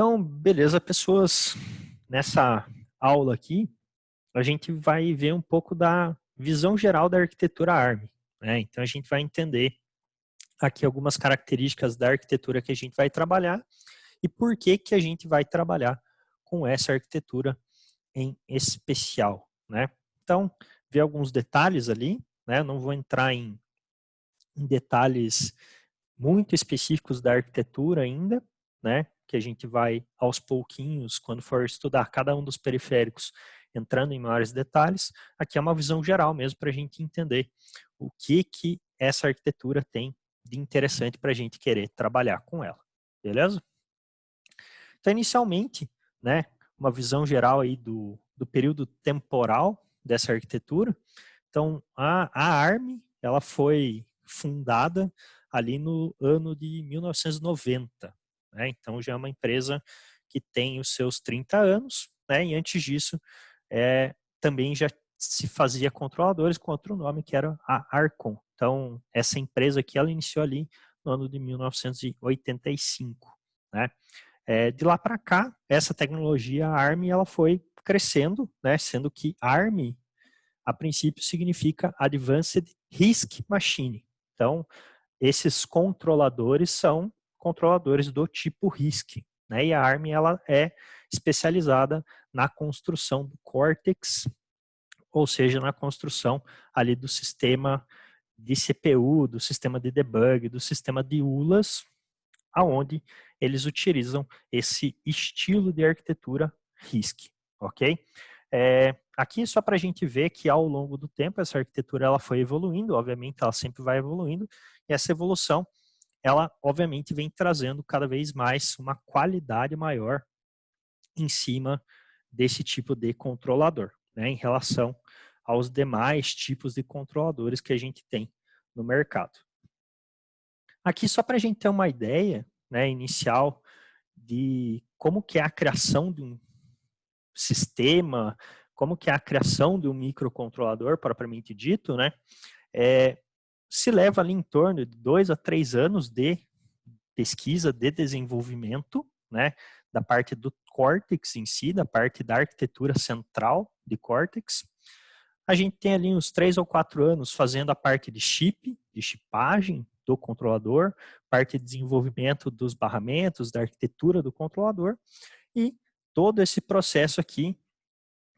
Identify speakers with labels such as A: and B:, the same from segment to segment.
A: Então, beleza, pessoas. Nessa aula aqui, a gente vai ver um pouco da visão geral da arquitetura ARM, né? Então, a gente vai entender aqui algumas características da arquitetura que a gente vai trabalhar e por que que a gente vai trabalhar com essa arquitetura em especial, né? Então, ver alguns detalhes ali, né? Não vou entrar em detalhes muito específicos da arquitetura ainda, né? Que a gente vai aos pouquinhos, quando for estudar cada um dos periféricos, entrando em maiores detalhes. Aqui é uma visão geral mesmo para a gente entender o que essa arquitetura tem de interessante para a gente querer trabalhar com ela, beleza? Então, inicialmente, né, uma visão geral aí do período temporal dessa arquitetura. Então, a ARM, ela foi fundada ali no ano de 1990, né? Então, já é uma empresa que tem os seus 30 anos, né? E antes disso, também já se fazia controladores com outro nome, que era a Arcon. Então, essa empresa aqui, ela iniciou ali no ano de 1985, né? De lá para cá, essa tecnologia ARM, ela foi crescendo, né? Sendo que ARM a princípio significa Advanced RISC Machine. Então, esses controladores são controladores do tipo RISC, né? E a ARM ela é especializada na construção do Cortex, ou seja, na construção ali do sistema de CPU, do sistema de debug, do sistema de ULAs, aonde eles utilizam esse estilo de arquitetura RISC, ok? Aqui só para a gente ver que ao longo do tempo essa arquitetura ela foi evoluindo, obviamente ela sempre vai evoluindo, e essa evolução ela obviamente vem trazendo cada vez mais uma qualidade maior em cima desse tipo de controlador, né, em relação aos demais tipos de controladores que a gente tem no mercado. Aqui só para a gente ter uma ideia, né, inicial de como que é a criação de um sistema, como que é a criação de um microcontrolador propriamente dito, né? Se leva ali em torno de 2 a 3 anos de pesquisa, de desenvolvimento, né? Da parte do Cortex em si, da parte da arquitetura central de Cortex. A gente tem ali uns 3 ou 4 anos fazendo a parte de chip, de chipagem do controlador, parte de desenvolvimento dos barramentos, da arquitetura do controlador, e todo esse processo aqui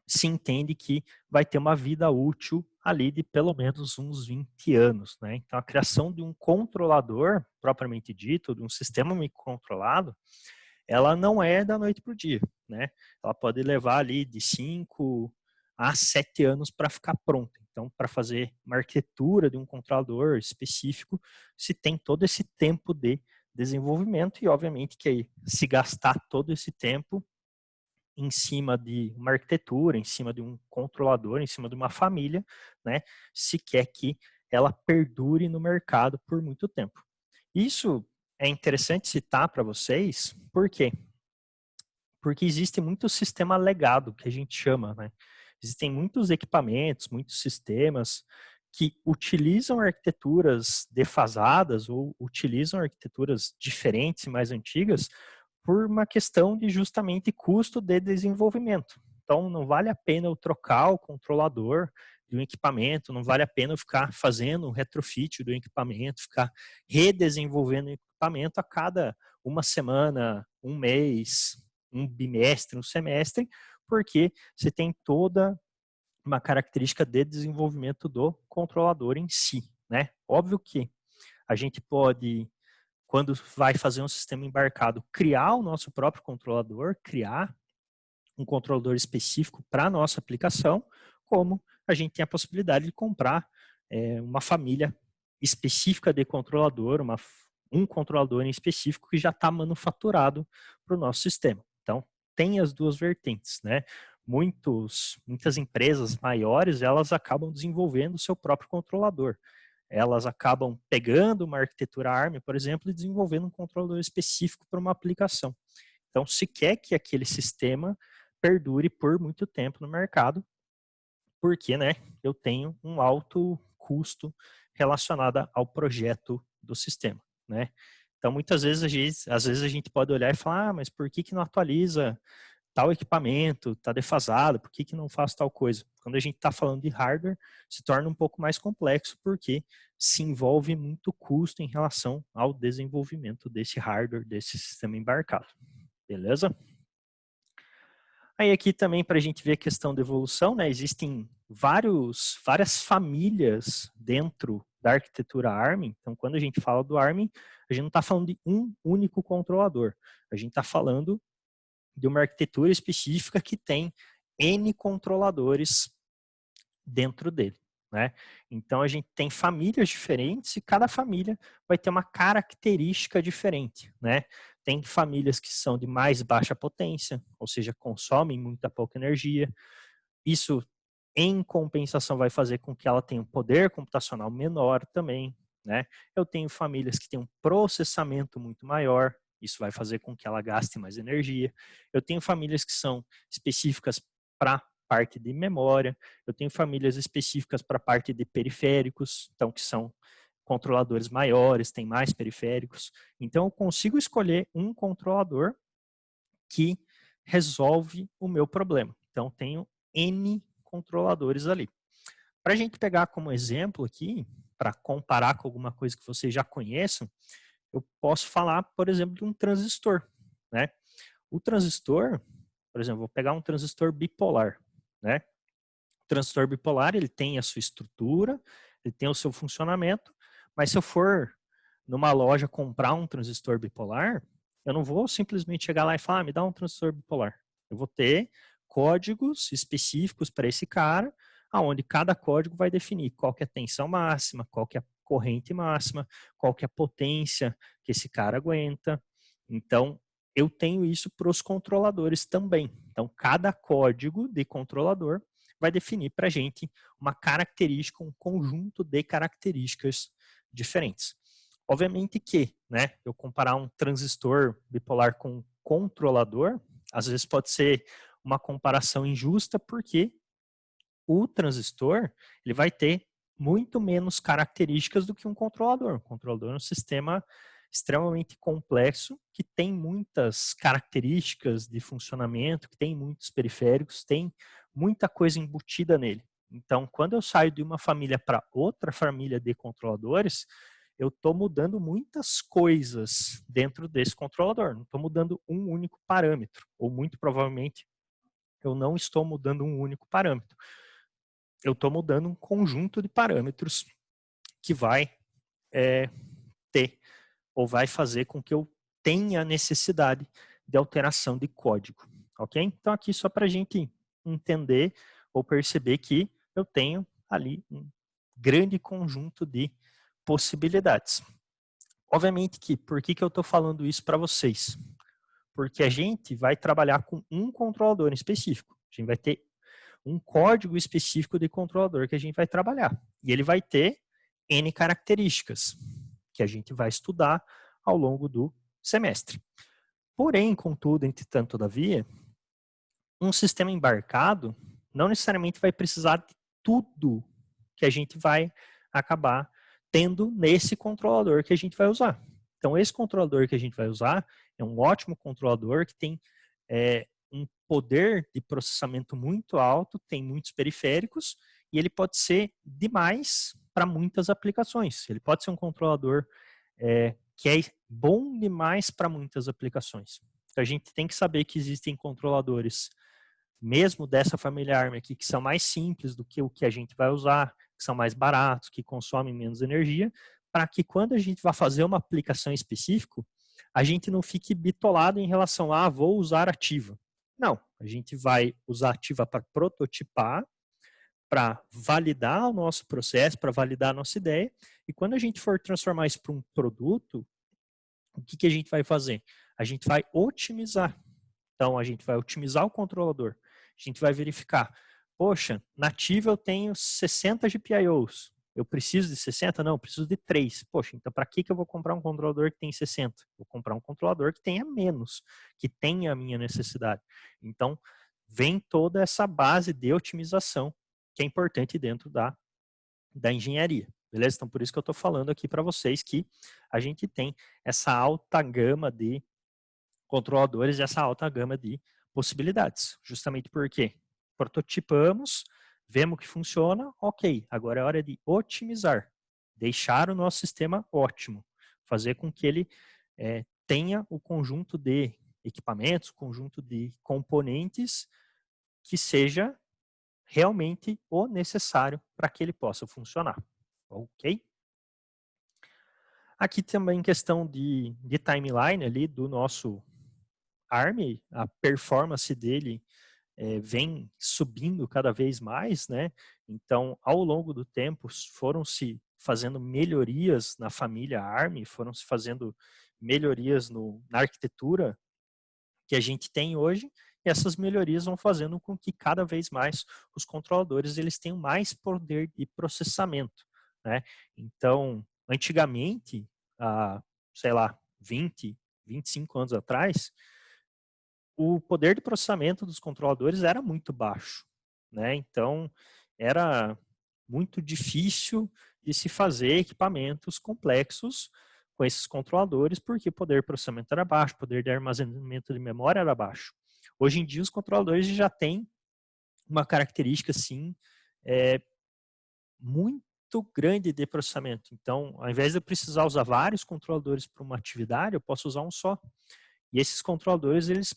A: se entende que vai ter uma vida útil ali de pelo menos uns 20 anos, né? Então, a criação de um controlador, propriamente dito, de um sistema microcontrolado, ela não é da noite para o dia, né? Ela pode levar ali de 5 a 7 anos para ficar pronta. Então, para fazer uma arquitetura de um controlador específico, se tem todo esse tempo de desenvolvimento e, obviamente, que aí, se gastar todo esse tempo em cima de uma arquitetura, em cima de um controlador, em cima de uma família, né, se quer que ela perdure no mercado por muito tempo. Isso é interessante citar para vocês, por quê? Porque existe muito sistema legado, que a gente chama, né? Existem muitos equipamentos, muitos sistemas que utilizam arquiteturas defasadas ou utilizam arquiteturas diferentes e mais antigas por uma questão de justamente custo de desenvolvimento. Então, não vale a pena eu trocar o controlador de um equipamento, não vale a pena eu ficar fazendo um retrofit do equipamento, ficar redesenvolvendo o equipamento a cada uma semana, um mês, um bimestre, um semestre, porque você tem toda uma característica de desenvolvimento do controlador em si, né? Óbvio que a gente pode, quando vai fazer um sistema embarcado, criar o nosso próprio controlador, criar um controlador específico para a nossa aplicação, como a gente tem a possibilidade de comprar uma família específica de controlador, um controlador em específico que já está manufaturado para o nosso sistema. Então, tem as duas vertentes, né? Muitas empresas maiores, elas acabam desenvolvendo o seu próprio controlador. Elas acabam pegando uma arquitetura ARM, por exemplo, e desenvolvendo um controlador específico para uma aplicação. Então, se quer que aquele sistema perdure por muito tempo no mercado, porque, né, eu tenho um alto custo relacionado ao projeto do sistema, né? Então, muitas vezes, às vezes a gente pode olhar e falar, mas por que não atualiza tal equipamento, está defasado, por que não faz tal coisa? Quando a gente está falando de hardware, se torna um pouco mais complexo, porque se envolve muito custo em relação ao desenvolvimento desse hardware, desse sistema embarcado. Beleza? Aí aqui também para a gente ver a questão da evolução, né, existem várias famílias dentro da arquitetura ARM. Então, quando a gente fala do ARM, a gente não está falando de um único controlador. A gente está falando de uma arquitetura específica que tem N controladores dentro dele, né? Então a gente tem famílias diferentes e cada família vai ter uma característica diferente, né? Tem famílias que são de mais baixa potência, ou seja, consomem muita pouca energia. Isso, em compensação, vai fazer com que ela tenha um poder computacional menor também, né? Eu tenho famílias que têm um processamento muito maior, isso vai fazer com que ela gaste mais energia. Eu tenho famílias que são específicas para parte de memória, eu tenho famílias específicas para parte de periféricos, então que são controladores maiores, tem mais periféricos. Então eu consigo escolher um controlador que resolve o meu problema. Então tenho N controladores ali. Para a gente pegar como exemplo aqui, para comparar com alguma coisa que vocês já conheçam, eu posso falar, por exemplo, de um transistor, né? O transistor, por exemplo, vou pegar um transistor bipolar, né? O transistor bipolar, ele tem a sua estrutura, ele tem o seu funcionamento, mas se eu for numa loja comprar um transistor bipolar, eu não vou simplesmente chegar lá e falar, me dá um transistor bipolar. Eu vou ter códigos específicos para esse cara, aonde cada código vai definir qual que é a tensão máxima, qual que é a corrente máxima, qual que é a potência que esse cara aguenta. Então, eu tenho isso para os controladores também. Então, cada código de controlador vai definir para a gente uma característica, um conjunto de características diferentes. Obviamente que, né, eu comparar um transistor bipolar com um controlador, às vezes pode ser uma comparação injusta, porque o transistor ele vai ter muito menos características do que um controlador. Um controlador é um sistema extremamente complexo, que tem muitas características de funcionamento, que tem muitos periféricos, tem muita coisa embutida nele. Então, quando eu saio de uma família para outra família de controladores, eu estou mudando muitas coisas dentro desse controlador. Não estou mudando um único parâmetro, ou muito provavelmente eu não estou mudando um único parâmetro. Eu estou mudando um conjunto de parâmetros que vai ter ou vai fazer com que eu tenha necessidade de alteração de código, ok? Então aqui só para a gente entender ou perceber que eu tenho ali um grande conjunto de possibilidades. Obviamente que, por que eu estou falando isso para vocês? Porque a gente vai trabalhar com um controlador em específico. A gente vai ter um código específico de controlador que a gente vai trabalhar. E ele vai ter N características que a gente vai estudar ao longo do semestre. Porém, contudo, entretanto, todavia, um sistema embarcado não necessariamente vai precisar de tudo que a gente vai acabar tendo nesse controlador que a gente vai usar. Então, esse controlador que a gente vai usar é um ótimo controlador que tem um poder de processamento muito alto, tem muitos periféricos e ele pode ser demais para muitas aplicações. Ele pode ser um controlador que é bom demais para muitas aplicações. Então, a gente tem que saber que existem controladores, mesmo dessa família ARM aqui, que são mais simples do que o que a gente vai usar, que são mais baratos, que consomem menos energia, para que quando a gente vai fazer uma aplicação específica, a gente não fique bitolado em relação a vou usar ativa. Não, a gente vai usar ativa para prototipar, para validar o nosso processo, para validar a nossa ideia, e quando a gente for transformar isso para um produto, o que a gente vai fazer? A gente vai otimizar. Então, a gente vai otimizar o controlador. A gente vai verificar, poxa, nativa eu tenho 60 GPIOs. Eu preciso de 60? Não, eu preciso de 3. Poxa, então para que eu vou comprar um controlador que tem 60? Vou comprar um controlador que tenha menos, que tenha a minha necessidade. Então, vem toda essa base de otimização que é importante dentro da engenharia. beleza? Então, por isso que eu estou falando aqui para vocês que a gente tem essa alta gama de controladores e essa alta gama de possibilidades. Justamente porque prototipamos, vemos que funciona, ok, agora é hora de otimizar, deixar o nosso sistema ótimo, fazer com que ele tenha o conjunto de equipamentos, conjunto de componentes que seja realmente o necessário para que ele possa funcionar, ok? Aqui também questão de timeline ali do nosso ARM, a performance dele vem subindo cada vez mais, né? Então, ao longo do tempo, foram se fazendo melhorias na família ARM, foram se fazendo melhorias na arquitetura que a gente tem hoje, e essas melhorias vão fazendo com que cada vez mais os controladores eles tenham mais poder de processamento, né? Então, antigamente, há, sei lá, 20, 25 anos atrás, o poder de processamento dos controladores era muito baixo, né? Então, era muito difícil de se fazer equipamentos complexos com esses controladores, porque o poder de processamento era baixo, o poder de armazenamento de memória era baixo. Hoje em dia, os controladores já têm uma característica, assim, muito grande de processamento. Então, ao invés de eu precisar usar vários controladores para uma atividade, eu posso usar um só. E esses controladores, eles,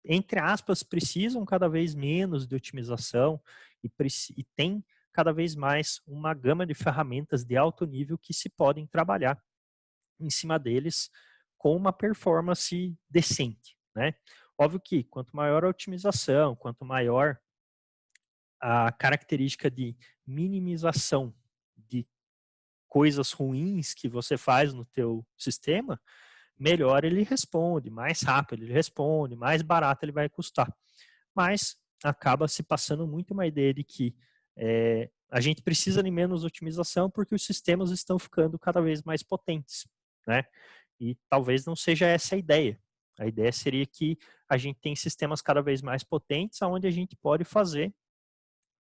A: entre aspas, precisam cada vez menos de otimização e tem cada vez mais uma gama de ferramentas de alto nível que se podem trabalhar em cima deles com uma performance decente, né? Óbvio que quanto maior a otimização, quanto maior a característica de minimização de coisas ruins que você faz no teu sistema, melhor ele responde, mais rápido ele responde, mais barato ele vai custar. Mas acaba se passando muito uma ideia de que a gente precisa de menos otimização porque os sistemas estão ficando cada vez mais potentes, né? E talvez não seja essa a ideia. A ideia seria que a gente tem sistemas cada vez mais potentes, onde a gente pode fazer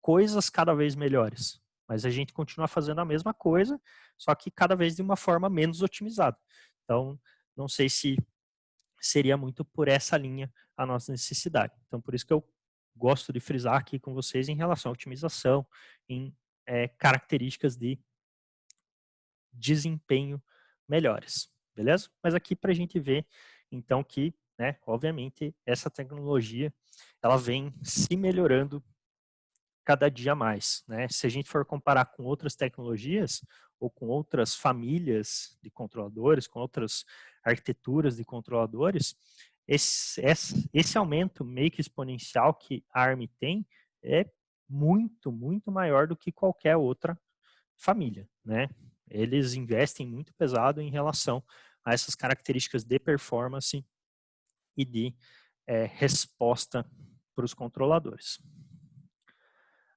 A: coisas cada vez melhores. Mas a gente continua fazendo a mesma coisa, só que cada vez de uma forma menos otimizada. Então, não sei se seria muito por essa linha a nossa necessidade. Então, por isso que eu gosto de frisar aqui com vocês em relação à otimização, em características de desempenho melhores, beleza? Mas aqui para a gente ver, então, que, né, obviamente, essa tecnologia, ela vem se melhorando cada dia mais, né? Se a gente for comparar com outras tecnologias ou com outras famílias de controladores, com outras arquiteturas de controladores, esse aumento meio que exponencial que a ARM tem é muito, muito maior do que qualquer outra família, né? Eles investem muito pesado em relação a essas características de performance e de resposta para os controladores.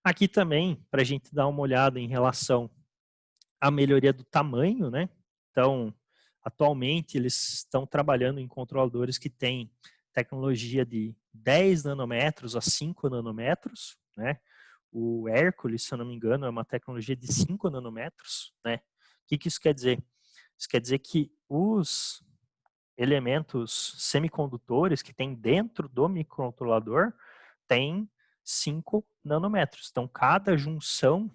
A: Aqui também, para a gente dar uma olhada em relação à melhoria do tamanho, né? Então, atualmente eles estão trabalhando em controladores que têm tecnologia de 10 nanômetros a 5 nanômetros, né? O Hércules, se eu não me engano, é uma tecnologia de 5 nanômetros, né? O que isso quer dizer? Isso quer dizer que os elementos semicondutores que tem dentro do microcontrolador têm 5 nanômetros. Então, cada junção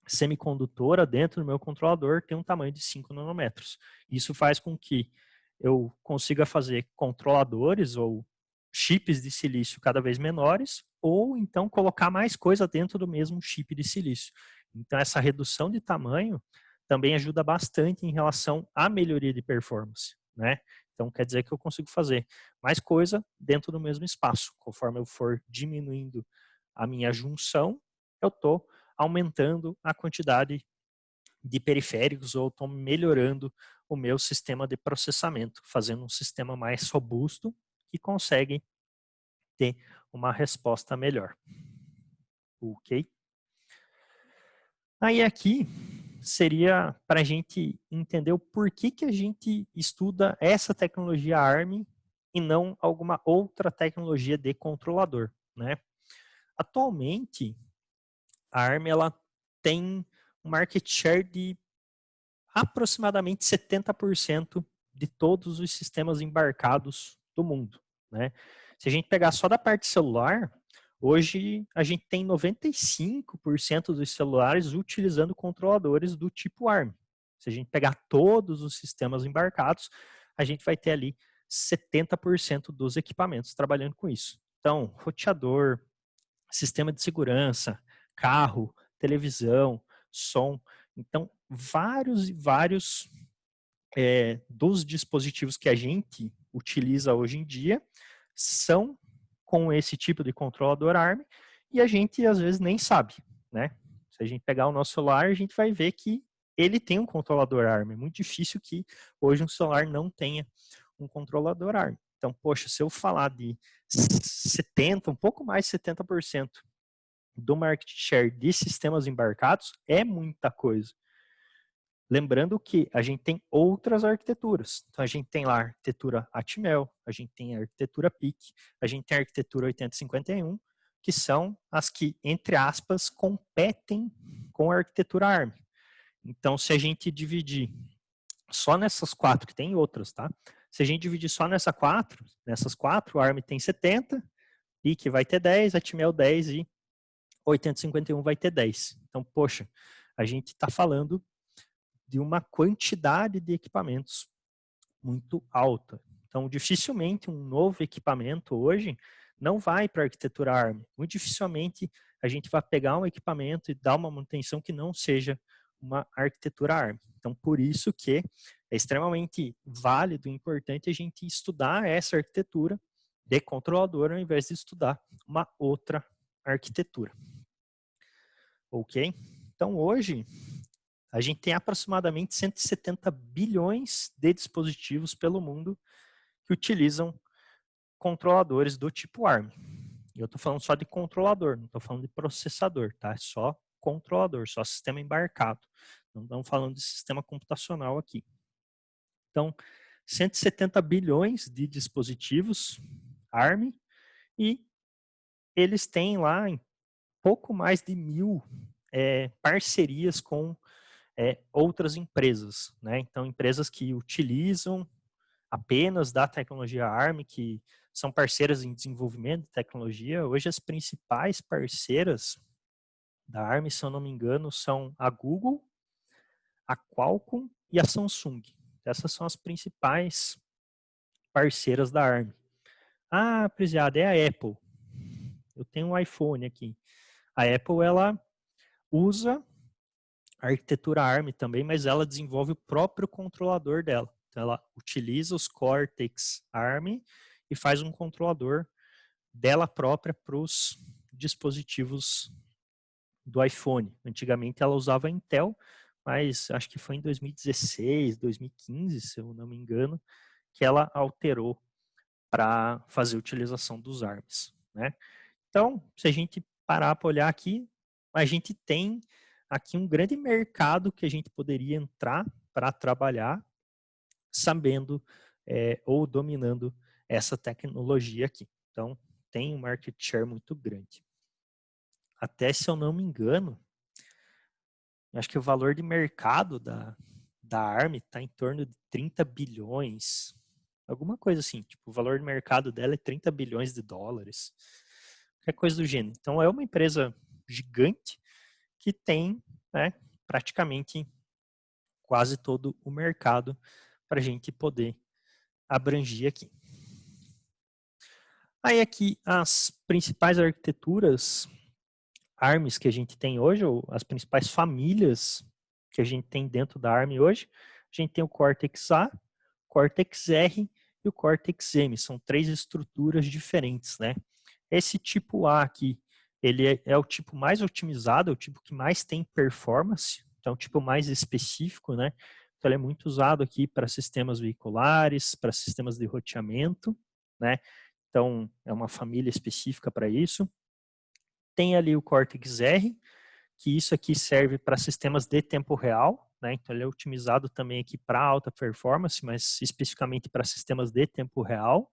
A: semicondutora dentro do meu controlador tem um tamanho de 5 nanômetros. Isso faz com que eu consiga fazer controladores ou chips de silício cada vez menores, ou então colocar mais coisa dentro do mesmo chip de silício. Então, essa redução de tamanho também ajuda bastante em relação à melhoria de performance, né? Então, quer dizer que eu consigo fazer mais coisa dentro do mesmo espaço. Conforme eu for diminuindo a minha junção, eu estou aumentando a quantidade de periféricos ou estou melhorando o meu sistema de processamento, fazendo um sistema mais robusto que consegue ter uma resposta melhor. Ok? Aí aqui seria para a gente entender o porquê que a gente estuda essa tecnologia ARM e não alguma outra tecnologia de controlador, né? Atualmente, a ARM ela tem um market share de aproximadamente 70% de todos os sistemas embarcados do mundo, né? Se a gente pegar só da parte celular, hoje a gente tem 95% dos celulares utilizando controladores do tipo ARM. Se a gente pegar todos os sistemas embarcados, a gente vai ter ali 70% dos equipamentos trabalhando com isso. Então, roteador, sistema de segurança, carro, televisão, som. Então, vários e vários dos dispositivos que a gente utiliza hoje em dia são com esse tipo de controlador ARM e a gente às vezes nem sabe, né? Se a gente pegar o nosso celular, a gente vai ver que ele tem um controlador ARM. É muito difícil que hoje um celular não tenha um controlador ARM. Então, poxa, se eu falar de 70, um pouco mais de 70% do market share de sistemas embarcados, é muita coisa. Lembrando que a gente tem outras arquiteturas. Então, a gente tem lá a arquitetura Atmel, a gente tem a arquitetura PIC, a gente tem a arquitetura 8051, que são as que, entre aspas, competem com a arquitetura ARM. Então, se a gente dividir só nessas quatro, que tem outras, tá? Se a gente dividir só nessas quatro, a ARM tem 70, PIC vai ter 10, Atmel 10 e 8051 vai ter 10. Então, poxa, a gente está falando de uma quantidade de equipamentos muito alta. Então, dificilmente um novo equipamento hoje não vai para a arquitetura ARM. Muito dificilmente a gente vai pegar um equipamento e dar uma manutenção que não seja uma arquitetura ARM. Então, por isso que é extremamente válido e importante a gente estudar essa arquitetura de controlador ao invés de estudar uma outra arquitetura. Ok? Então, hoje, a gente tem aproximadamente 170 bilhões de dispositivos pelo mundo que utilizam controladores do tipo ARM. E eu estou falando só de controlador, não estou falando de processador, tá? É só controlador, só sistema embarcado. Não estamos falando de sistema computacional aqui. Então, 170 bilhões de dispositivos ARM e eles têm lá em pouco mais de 1.000 parcerias com outras empresas, né? Então, empresas que utilizam apenas da tecnologia ARM, que são parceiras em desenvolvimento de tecnologia. Hoje, as principais parceiras da ARM, se eu não me engano, são a Google, a Qualcomm e a Samsung. Essas são as principais parceiras da ARM. Ah, prezado, é a Apple. Eu tenho um iPhone aqui. A Apple, ela usa a arquitetura ARM também, mas ela desenvolve o próprio controlador dela. Então, ela utiliza os Cortex ARM e faz um controlador dela própria para os dispositivos do iPhone. Antigamente ela usava Intel, mas acho que foi em 2016, 2015, se eu não me engano, que ela alterou para fazer a utilização dos ARMs, né? Então, se a gente parar para olhar aqui, a gente tem aqui um grande mercado que a gente poderia entrar para trabalhar sabendo ou dominando essa tecnologia aqui. Então, tem um market share muito grande. Até, se eu não me engano, acho que o valor de mercado da ARM está em torno de 30 bilhões. Alguma coisa assim. Tipo, o valor de mercado dela é 30 bilhões de dólares. Qualquer coisa do gênero. Então, é uma empresa gigante que tem, né, praticamente quase todo o mercado para a gente poder abranger aqui. Aí aqui as principais arquiteturas ARMs que a gente tem hoje, ou as principais famílias que a gente tem dentro da ARM hoje, a gente tem o Cortex-A, Cortex-R e o Cortex-M. São três estruturas diferentes, né? Esse tipo A aqui, ele é o tipo mais otimizado, é o tipo que mais tem performance, então é o tipo mais específico, né? Então ele é muito usado aqui para sistemas veiculares, para sistemas de roteamento, né? Então é uma família específica para isso. Tem ali o Cortex-R, que isso aqui serve para sistemas de tempo real, né? Então ele é otimizado também aqui para alta performance, mas especificamente para sistemas de tempo real.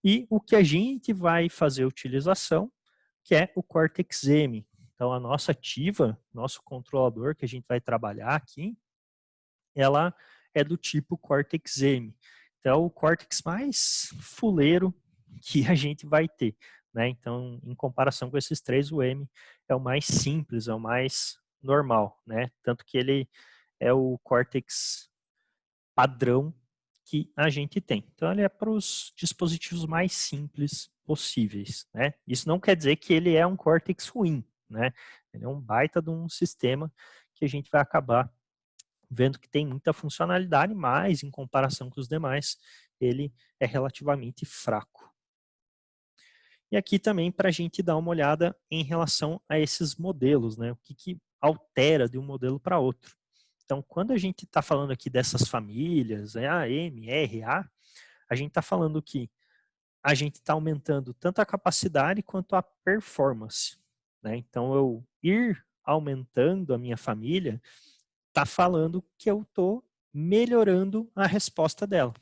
A: E o que a gente vai fazer utilização, que é o Cortex-M. Então, a nossa ativa, nosso controlador que a gente vai trabalhar aqui, ela é do tipo Cortex-M. Então, é o Cortex mais fuleiro que a gente vai ter, né? Então, em comparação com esses três, o M é o mais simples, é o mais normal, né? Tanto que ele é o Cortex padrão que a gente tem. Então, ele é para os dispositivos mais simples possíveis, né? Isso não quer dizer que ele é um Cortex ruim, né? Ele é um baita de um sistema que a gente vai acabar vendo que tem muita funcionalidade, mas em comparação com os demais, ele é relativamente fraco. E aqui também para a gente dar uma olhada em relação a esses modelos, né? O que altera de um modelo para outro. Então, quando a gente está falando aqui dessas famílias, A, M, R, a gente está falando que a gente está aumentando tanto a capacidade quanto a performance, né? Então, eu ir aumentando a minha família está falando que eu estou melhorando a resposta dela.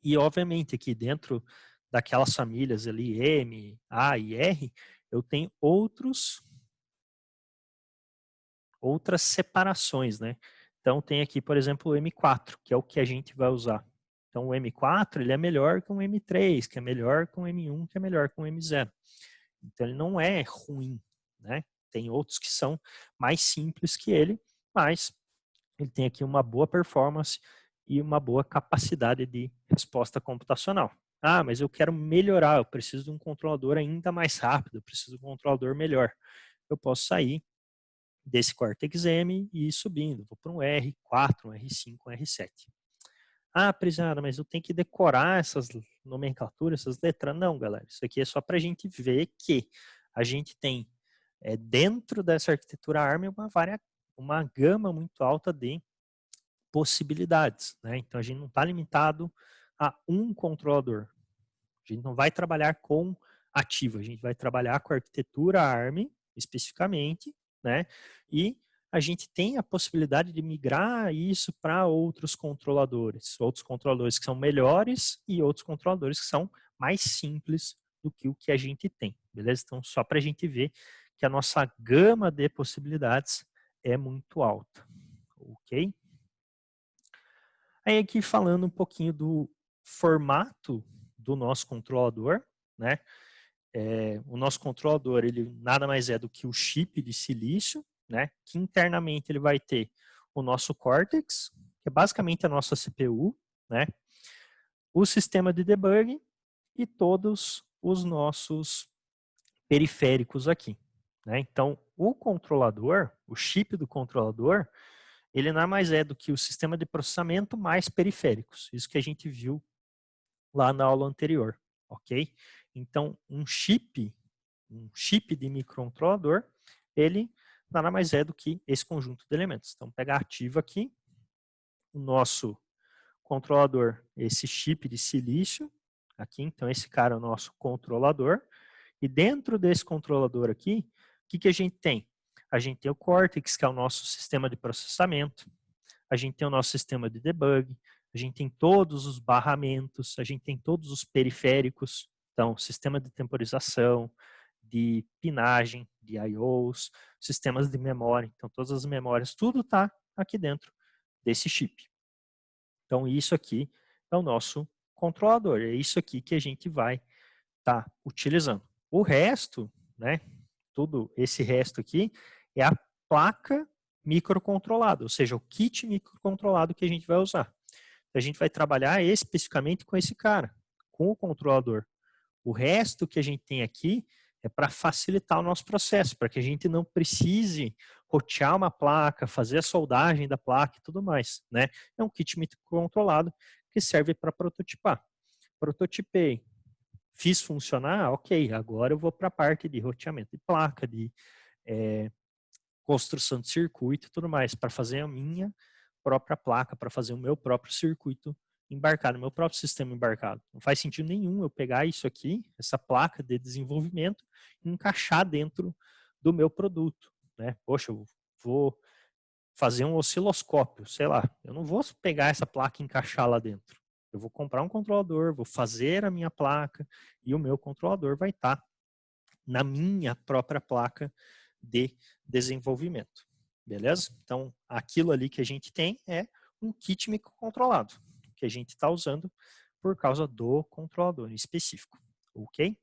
A: E, obviamente, aqui dentro daquelas famílias ali, M, A e R, eu tenho outras separações, né? Então, tem aqui, por exemplo, o M4, que é o que a gente vai usar. Então, o M4 ele é melhor que um M3, que é melhor que um M1, que é melhor que um M0. Então, ele não é ruim, né? Tem outros que são mais simples que ele, mas ele tem aqui uma boa performance e uma boa capacidade de resposta computacional. Ah, mas eu quero melhorar, eu preciso de um controlador ainda mais rápido, eu preciso de um controlador melhor. Eu posso sair desse Cortex-M e ir subindo. Vou para um R4, um R5, um R7. Ah, Prisada, mas eu tenho que decorar essas nomenclaturas, essas letras. Não, galera, isso aqui é só para a gente ver que a gente tem dentro dessa arquitetura ARM uma gama muito alta de possibilidades, né? Então a gente não está limitado a um controlador. A gente não vai trabalhar com ativo, a gente vai trabalhar com a arquitetura ARM especificamente, né? E a gente tem a possibilidade de migrar isso para outros controladores que são melhores e outros controladores que são mais simples do que o que a gente tem, beleza? Então, só para a gente ver que a nossa gama de possibilidades é muito alta, ok? Aí aqui falando um pouquinho do formato do nosso controlador, né? O nosso controlador, ele nada mais é do que o chip de silício, né? Que internamente ele vai ter o nosso Cortex, que é basicamente a nossa CPU, né? O sistema de debug e todos os nossos periféricos aqui, né? Então, o controlador, o chip do controlador, ele nada mais é do que o sistema de processamento mais periféricos. Isso que a gente viu lá na aula anterior, ok? Então, um chip de microcontrolador, ele nada mais é do que esse conjunto de elementos. Então, pegar ativo aqui, o nosso controlador, esse chip de silício, aqui, então esse cara é o nosso controlador, e dentro desse controlador aqui, o que a gente tem? A gente tem o Cortex, que é o nosso sistema de processamento, a gente tem o nosso sistema de debug, a gente tem todos os barramentos, a gente tem todos os periféricos, então sistema de temporização, de pinagem, de I/Os, sistemas de memória, então todas as memórias, tudo está aqui dentro desse chip. Então isso aqui é o nosso controlador, é isso aqui que a gente vai estar utilizando. O resto, né, tudo esse resto aqui é a placa microcontrolada, ou seja, o kit microcontrolado que a gente vai usar. A gente vai trabalhar especificamente com esse cara, com o controlador. O resto que a gente tem aqui é para facilitar o nosso processo, para que a gente não precise rotear uma placa, fazer a soldagem da placa e tudo mais, né? É um kit microcontrolado que serve para prototipar. Prototipei, fiz funcionar, ok, agora eu vou para a parte de roteamento de placa, de construção de circuito e tudo mais, para fazer a minha própria placa, para fazer o meu próprio circuito embarcado, o meu próprio sistema embarcado. Não faz sentido nenhum eu pegar isso aqui, essa placa de desenvolvimento, e encaixar dentro do meu produto, né? Poxa, eu vou fazer um osciloscópio, sei lá, eu não vou pegar essa placa e encaixar lá dentro. Eu vou comprar um controlador, vou fazer a minha placa e o meu controlador vai estar na minha própria placa de desenvolvimento. Beleza? Então, aquilo ali que a gente tem é um kit microcontrolado, que a gente está usando por causa do controlador específico. Ok?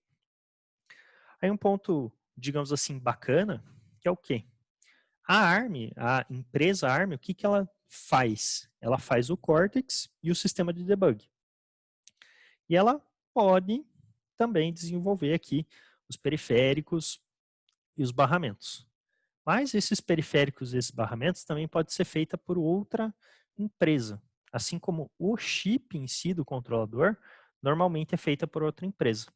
A: Aí um ponto, digamos assim, bacana, que é o quê? A ARM, a empresa ARM, o que, que ela faz? Ela faz o Cortex e o sistema de debug. E ela pode também desenvolver aqui os periféricos e os barramentos. Mas esses periféricos e esses barramentos também pode ser feita por outra empresa. Assim como o chip em si do controlador, normalmente é feita por outra empresa.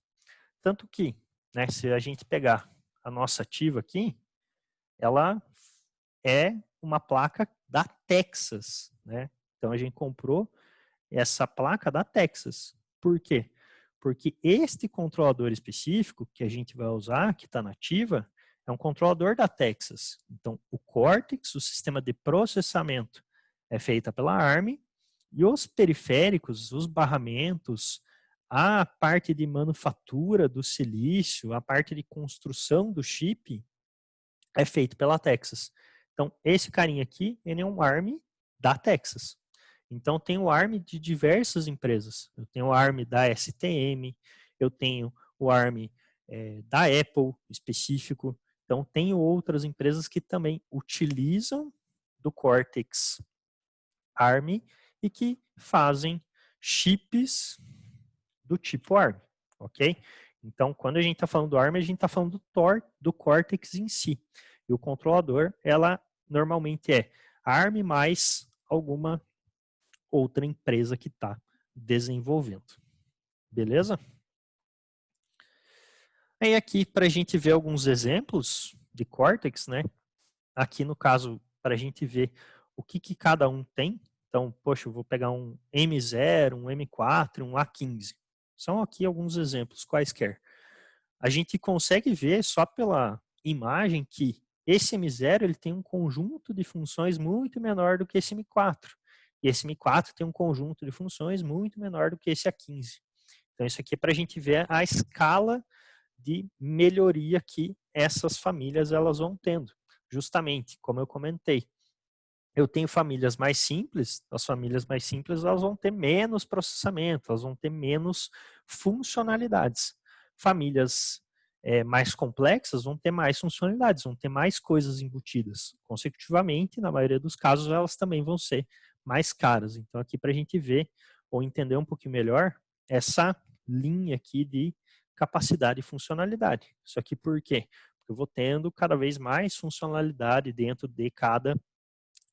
A: Tanto que, né, se a gente pegar a nossa ativa aqui, ela é uma placa da Texas, né? Então a gente comprou essa placa da Texas. Por quê? Porque este controlador específico que a gente vai usar, que está nativa, é um controlador da Texas. Então o Cortex, o sistema de processamento, é feita pela ARM e os periféricos, os barramentos, a parte de manufatura do silício, a parte de construção do chip é feito pela Texas. Então, esse carinha aqui, ele é um ARM da Texas. Então, tem o ARM de diversas empresas. Eu tenho o ARM da STM, eu tenho o ARM da Apple específico. Então, tenho outras empresas que também utilizam do Cortex ARM e que fazem chips do tipo ARM, ok? Então, quando a gente está falando do ARM, a gente está falando do Cortex em si. E o controlador, ela normalmente é ARM mais alguma outra empresa que está desenvolvendo. Beleza? Aí aqui, para a gente ver alguns exemplos de Cortex, né? Aqui no caso, para a gente ver o que cada um tem. Então, poxa, eu vou pegar um M0, um M4, um A15. São aqui alguns exemplos quaisquer. A gente consegue ver só pela imagem que esse M0 ele tem um conjunto de funções muito menor do que esse M4. E esse M4 tem um conjunto de funções muito menor do que esse A15. Então, isso aqui é para a gente ver a escala de melhoria que essas famílias elas vão tendo. Justamente, como eu comentei, eu tenho famílias mais simples, as famílias mais simples elas vão ter menos processamento, elas vão ter menos funcionalidades. Famílias mais complexas vão ter mais funcionalidades, vão ter mais coisas embutidas. Consecutivamente, na maioria dos casos, elas também vão ser mais caras. Então, aqui para a gente ver ou entender um pouquinho melhor essa linha aqui de capacidade e funcionalidade. Isso aqui por quê? Porque eu vou tendo cada vez mais funcionalidade dentro de cada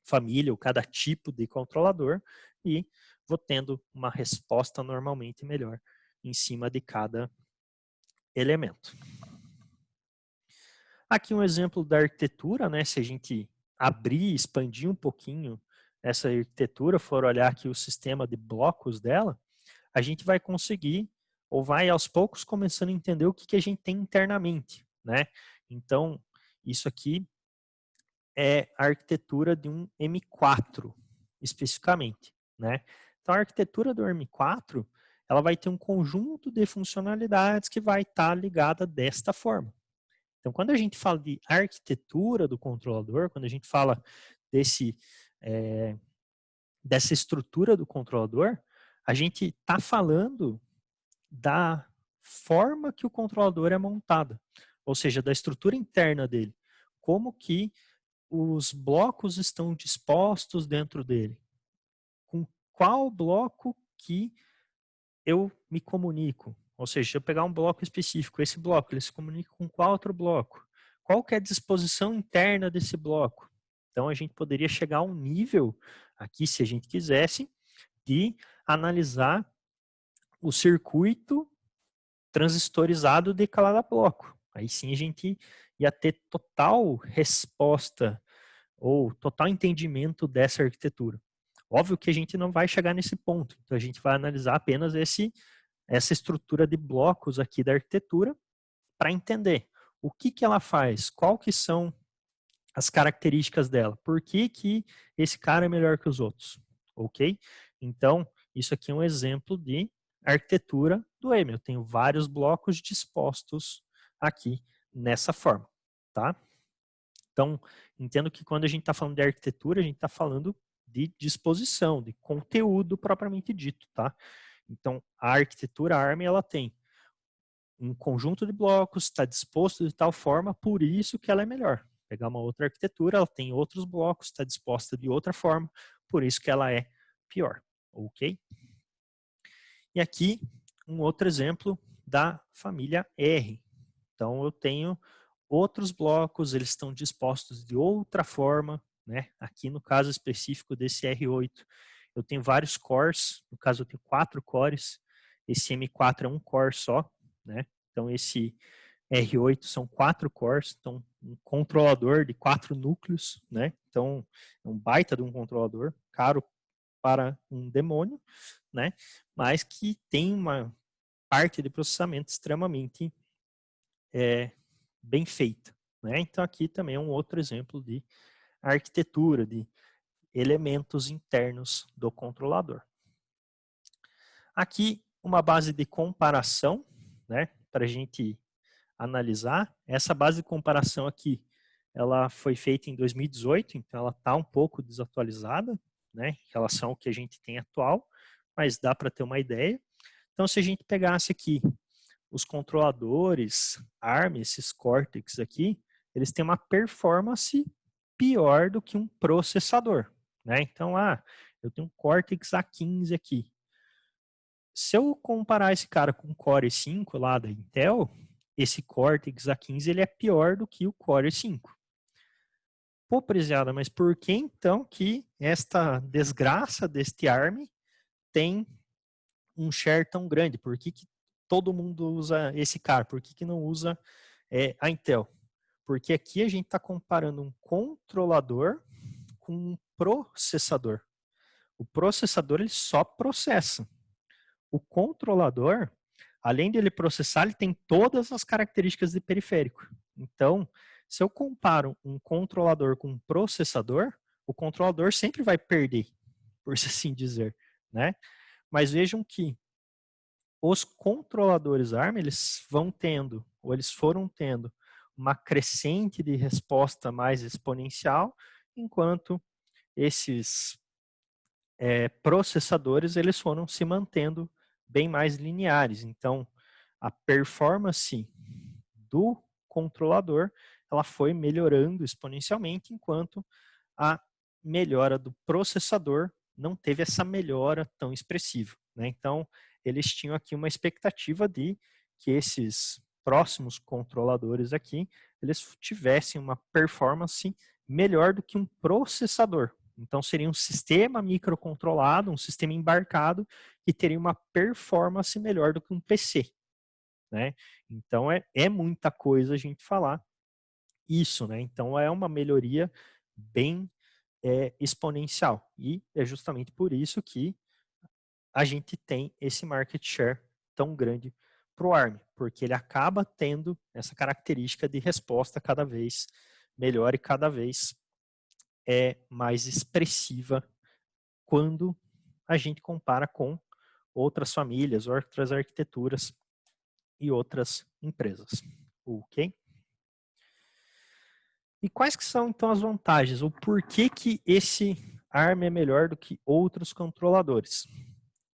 A: família ou cada tipo de controlador e vou tendo uma resposta normalmente melhor em cima de cada elemento. Aqui um exemplo da arquitetura, né? Se a gente abrir, expandir um pouquinho essa arquitetura, for olhar aqui o sistema de blocos dela, a gente vai conseguir, ou vai aos poucos começando a entender o que a gente tem internamente, né? Então, isso aqui é a arquitetura de um M4, especificamente, né? Então, a arquitetura do M4, ela vai ter um conjunto de funcionalidades que vai estar ligada desta forma. Então, quando a gente fala de arquitetura do controlador, quando a gente fala dessa estrutura do controlador, a gente está falando da forma que o controlador é montado, ou seja, da estrutura interna dele, como que os blocos estão dispostos dentro dele, com qual bloco que eu me comunico, ou seja, se eu pegar um bloco específico, esse bloco ele se comunica com qual outro bloco, qual que é a disposição interna desse bloco. Então a gente poderia chegar a um nível aqui, se a gente quisesse, de analisar o circuito transistorizado de cada bloco. Aí sim a gente ia ter total resposta ou total entendimento dessa arquitetura. Óbvio que a gente não vai chegar nesse ponto, então a gente vai analisar apenas essa estrutura de blocos aqui da arquitetura para entender o que ela faz, qual que são as características dela, por que esse cara é melhor que os outros, ok? Então, isso aqui é um exemplo de arquitetura do M. Eu tenho vários blocos dispostos aqui nessa forma, tá? Então, entendo que quando a gente está falando de arquitetura, a gente está falando de disposição, de conteúdo propriamente dito, tá? Então, a arquitetura ARM, ela tem um conjunto de blocos, está disposto de tal forma, por isso que ela é melhor. Pegar uma outra arquitetura, ela tem outros blocos, está disposta de outra forma, por isso que ela é pior, ok? E aqui, um outro exemplo da família R. Então, eu tenho outros blocos, eles estão dispostos de outra forma, né? Aqui no caso específico desse R8, eu tenho vários cores, no caso eu tenho 4 cores, esse M4 é um core só, né? Então esse R8 são 4 cores, então um controlador de 4 núcleos, né? Então é um baita de um controlador, caro para um demônio, né? Mas que tem uma parte de processamento extremamente bem feita, né? Então aqui também é um outro exemplo de arquitetura, de elementos internos do controlador. Aqui uma base de comparação, né? Para a gente analisar. Essa base de comparação aqui, ela foi feita em 2018, então ela está um pouco desatualizada, né, em relação ao que a gente tem atual, mas dá para ter uma ideia. Então, se a gente pegasse aqui os controladores ARM, esses Cortex aqui, eles têm uma performance pior do que um processador, né? Então, eu tenho um Cortex A15 aqui. Se eu comparar esse cara com o Core i5 lá da Intel, esse Cortex A15 ele é pior do que o Core i5. Pô, prezada, mas por que então que esta desgraça deste ARM tem um share tão grande? Por que todo mundo usa esse cara? Por que não usa a Intel? Porque aqui a gente está comparando um controlador com um processador. O processador ele só processa. O controlador, além de ele processar, ele tem todas as características de periférico. Então, se eu comparo um controlador com um processador, o controlador sempre vai perder, por assim dizer, né? Mas vejam que os controladores ARM, eles vão tendo, ou eles foram tendo, uma crescente de resposta mais exponencial, enquanto esses processadores, eles foram se mantendo bem mais lineares. Então, a performance do controlador, ela foi melhorando exponencialmente, enquanto a melhora do processador não teve essa melhora tão expressiva, né? Então, eles tinham aqui uma expectativa de que esses próximos controladores aqui, eles tivessem uma performance melhor do que um processador. Então, seria um sistema microcontrolado, um sistema embarcado, que teria uma performance melhor do que um PC, né? Então, é muita coisa a gente falar isso, né? Então, é uma melhoria bem exponencial. E é justamente por isso que a gente tem esse market share tão grande para o ARM, porque ele acaba tendo essa característica de resposta cada vez melhor e cada vez mais expressiva quando a gente compara com outras famílias, outras arquiteturas e outras empresas. Ok? E quais que são então as vantagens? Ou por que esse ARM é melhor do que outros controladores?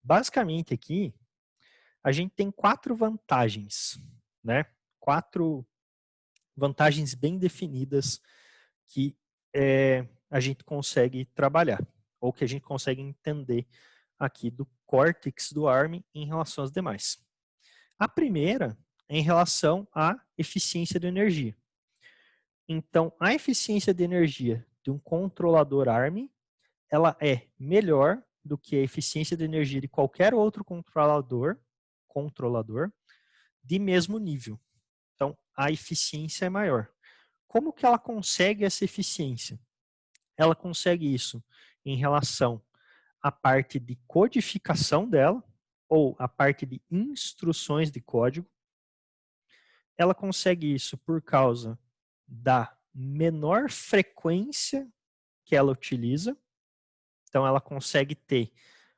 A: Basicamente aqui, a gente tem 4 vantagens, né? 4 vantagens bem definidas que a gente consegue trabalhar, ou que a gente consegue entender aqui do Cortex do ARM em relação às demais. A primeira é em relação à eficiência de energia. Então, a eficiência de energia de um controlador ARM, ela é melhor do que a eficiência de energia de qualquer outro controlador de mesmo nível. Então, a eficiência é maior. Como que ela consegue essa eficiência? Ela consegue isso em relação à parte de codificação dela, ou a parte de instruções de código. Ela consegue isso por causa da menor frequência que ela utiliza. Então, ela consegue ter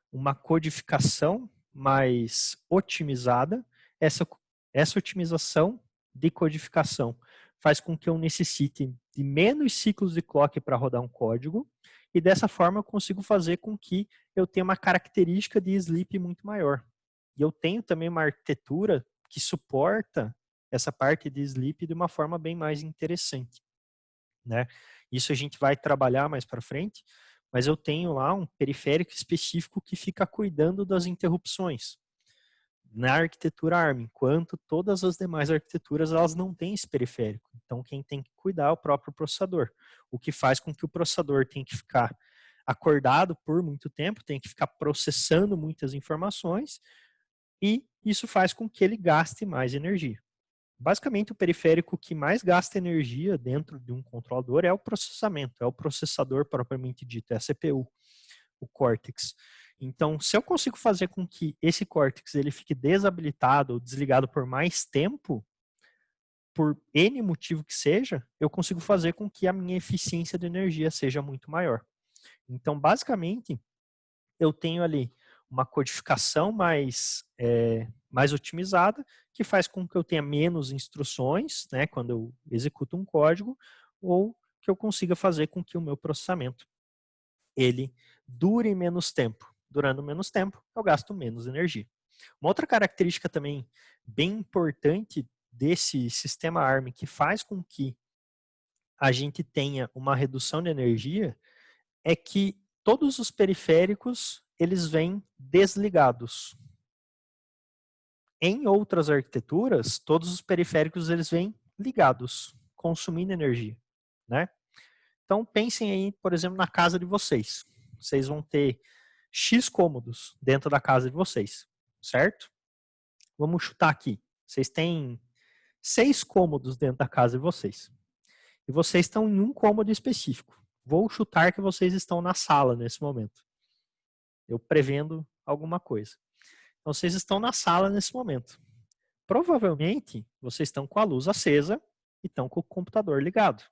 A: uma codificação mais otimizada. Essa otimização de codificação faz com que eu necessite de menos ciclos de clock para rodar um código, e dessa forma eu consigo fazer com que eu tenha uma característica de sleep muito maior. E eu tenho também uma arquitetura que suporta essa parte de sleep de uma forma bem mais interessante, né? Isso a gente vai trabalhar mais para frente, mas eu tenho lá um periférico específico que fica cuidando das interrupções na arquitetura ARM, enquanto todas as demais arquiteturas elas não têm esse periférico. Então quem tem que cuidar é o próprio processador, o que faz com que o processador tenha que ficar acordado por muito tempo, tem que ficar processando muitas informações, e isso faz com que ele gaste mais energia. Basicamente, o periférico que mais gasta energia dentro de um controlador é o processamento, é o processador propriamente dito, é a CPU, o Cortex. Então, se eu consigo fazer com que esse Cortex ele fique desabilitado ou desligado por mais tempo, por N motivo que seja, eu consigo fazer com que a minha eficiência de energia seja muito maior. Então, basicamente, eu tenho ali uma codificação mais otimizada, que faz com que eu tenha menos instruções, né, quando eu executo um código, ou que eu consiga fazer com que o meu processamento ele dure menos tempo. Durando menos tempo, eu gasto menos energia. Uma outra característica também bem importante desse sistema ARM que faz com que a gente tenha uma redução de energia é que todos os periféricos eles vêm desligados. Em outras arquiteturas, todos os periféricos eles vêm ligados, consumindo energia, né? Então pensem aí, por exemplo, na casa de vocês. Vocês vão ter X cômodos dentro da casa de vocês, certo? Vamos chutar aqui. Vocês têm 6 cômodos dentro da casa de vocês. E vocês estão em um cômodo específico. Vou chutar que vocês estão na sala nesse momento. Eu prevendo alguma coisa. Então, vocês estão na sala nesse momento. Provavelmente, vocês estão com a luz acesa e estão com o computador ligado.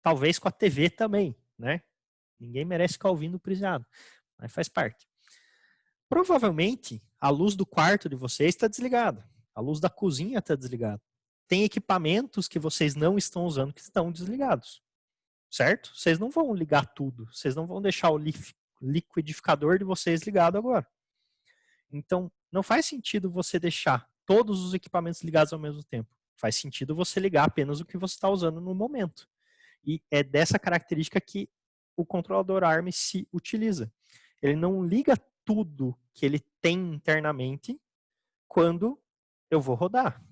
A: Talvez com a TV também, né? Ninguém merece ficar ouvindo o prisado, mas faz parte. Provavelmente, a luz do quarto de vocês está desligada. A luz da cozinha está desligada. Tem equipamentos que vocês não estão usando que estão desligados. Certo? Vocês não vão ligar tudo. Vocês não vão deixar o liquidificador de vocês ligado agora. Então, não faz sentido você deixar todos os equipamentos ligados ao mesmo tempo. Faz sentido você ligar apenas o que você está usando no momento. E é dessa característica que o controlador ARM se utiliza. Ele não liga tudo que ele tem internamente quando eu vou rodar.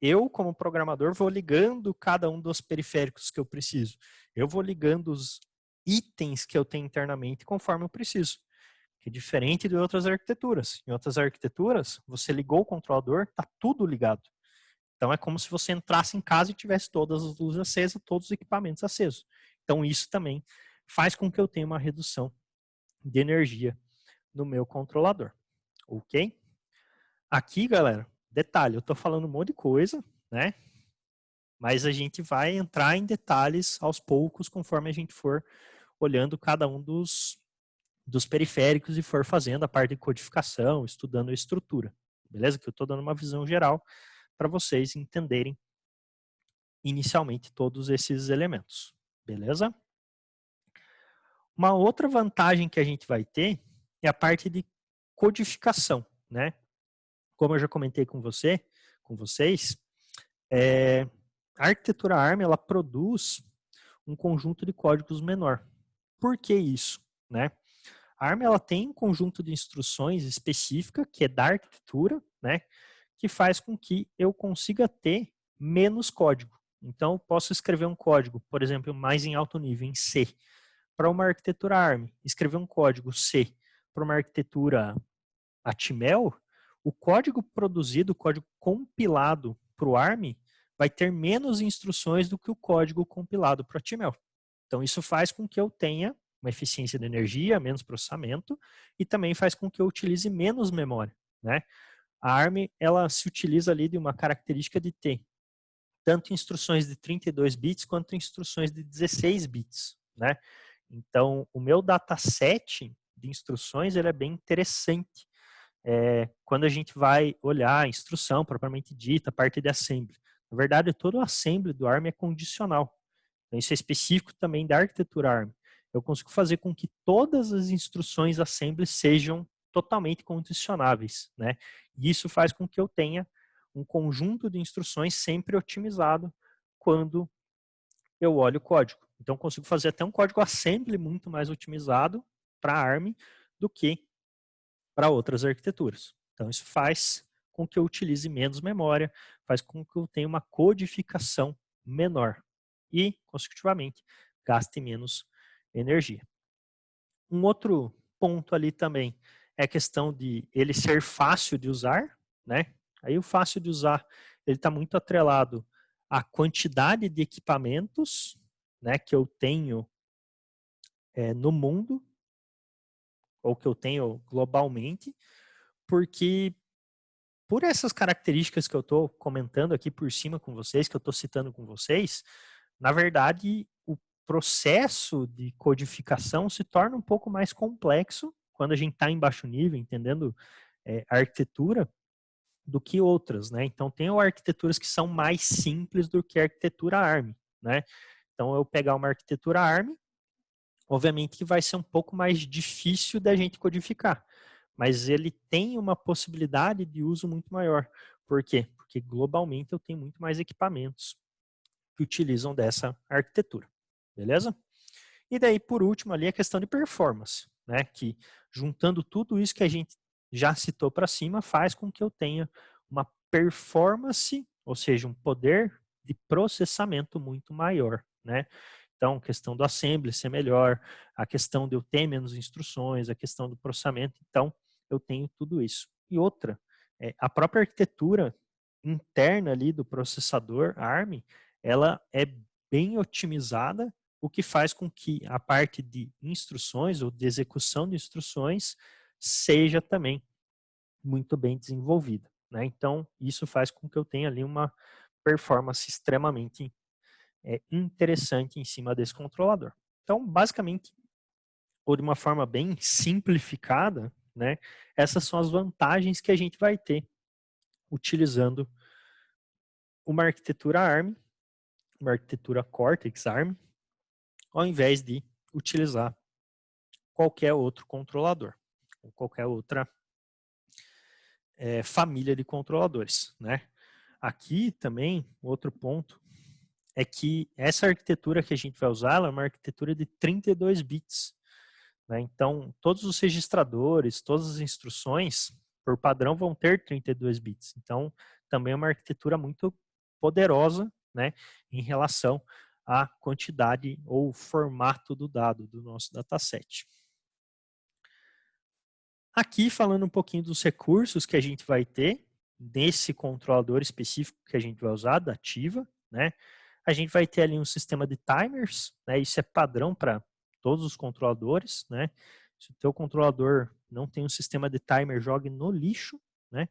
A: Eu, como programador, vou ligando cada um dos periféricos que eu preciso. Eu vou ligando os itens que eu tenho internamente conforme eu preciso. Que é diferente de outras arquiteturas. Em outras arquiteturas, você ligou o controlador, está tudo ligado. Então é como se você entrasse em casa e tivesse todas as luzes acesas, todos os equipamentos acesos. Então isso também faz com que eu tenha uma redução de energia no meu controlador. Ok? Aqui, galera, detalhe, eu estou falando um monte de coisa, né? Mas a gente vai entrar em detalhes aos poucos conforme a gente for olhando cada um dos periféricos e for fazendo a parte de codificação, estudando a estrutura. Beleza? Que eu estou dando uma visão geral para vocês entenderem inicialmente todos esses elementos. Beleza? Uma outra vantagem que a gente vai ter é a parte de codificação, né? Como eu já comentei com vocês, a arquitetura ARM ela produz um conjunto de códigos menor. Por que isso, né? A ARM ela tem um conjunto de instruções específica que é da arquitetura, né? Que faz com que eu consiga ter menos código. Então, eu posso escrever um código, por exemplo, mais em alto nível, em C, para uma arquitetura ARM. Escrever um código C para uma arquitetura Atmel, o código produzido, o código compilado para o ARM, vai ter menos instruções do que o código compilado para o Atmel. Então, isso faz com que eu tenha uma eficiência de energia, menos processamento, e também faz com que eu utilize menos memória, né? A ARM, ela se utiliza ali de uma característica de ter tanto instruções de 32 bits quanto instruções de 16 bits, né? Então, o meu dataset de instruções, ele é bem interessante. Quando a gente vai olhar a instrução propriamente dita, a parte de assembly. Na verdade, todo o assembly do ARM é condicional. Então, isso é específico também da arquitetura ARM. Eu consigo fazer com que todas as instruções assembly sejam totalmente condicionáveis, né? E isso faz com que eu tenha um conjunto de instruções sempre otimizado quando eu olho o código. Então, consigo fazer até um código assembly muito mais otimizado para ARM do que para outras arquiteturas. Então, isso faz com que eu utilize menos memória, faz com que eu tenha uma codificação menor e, consecutivamente, gaste menos energia. Um outro ponto ali também é a questão de ele ser fácil de usar, né? Aí o fácil de usar, ele está muito atrelado à quantidade de equipamentos, né, que eu tenho no mundo, ou que eu tenho globalmente, porque por essas características que eu estou comentando aqui por cima com vocês, que eu estou citando com vocês, na verdade, o processo de codificação se torna um pouco mais complexo quando a gente está em baixo nível, entendendo a arquitetura, do que outras, né? Então, tem arquiteturas que são mais simples do que a arquitetura ARM, né? Então, eu pegar uma arquitetura ARM, obviamente que vai ser um pouco mais difícil da gente codificar, mas ele tem uma possibilidade de uso muito maior. Por quê? Porque globalmente eu tenho muito mais equipamentos que utilizam dessa arquitetura, beleza? E daí, por último, ali a questão de performance, né? Que juntando tudo isso que a gente já citou para cima, faz com que eu tenha uma performance, ou seja, um poder de processamento muito maior, né? Então, a questão do assembly ser melhor, a questão de eu ter menos instruções, a questão do processamento. Então, eu tenho tudo isso. E outra, a própria arquitetura interna ali do processador ARM, ela é bem otimizada, o que faz com que a parte de instruções ou de execução de instruções seja também muito bem desenvolvida, né? Então, isso faz com que eu tenha ali uma performance extremamente interessante em cima desse controlador. Então, basicamente, ou de uma forma bem simplificada, né, essas são as vantagens que a gente vai ter utilizando uma arquitetura ARM, uma arquitetura Cortex ARM, ao invés de utilizar qualquer outro controlador, ou qualquer outra família de controladores, né? Aqui também, outro ponto, é que essa arquitetura que a gente vai usar, ela é uma arquitetura de 32 bits, né? Então, todos os registradores, todas as instruções, por padrão, vão ter 32 bits. Então, também é uma arquitetura muito poderosa, né, em relação à quantidade ou formato do dado do nosso dataset. Aqui, falando um pouquinho dos recursos que a gente vai ter nesse controlador específico que a gente vai usar, da Ativa, né? A gente vai ter ali um sistema de timers, né? Isso é padrão para todos os controladores, né? Se o teu controlador não tem um sistema de timer, jogue no lixo, né?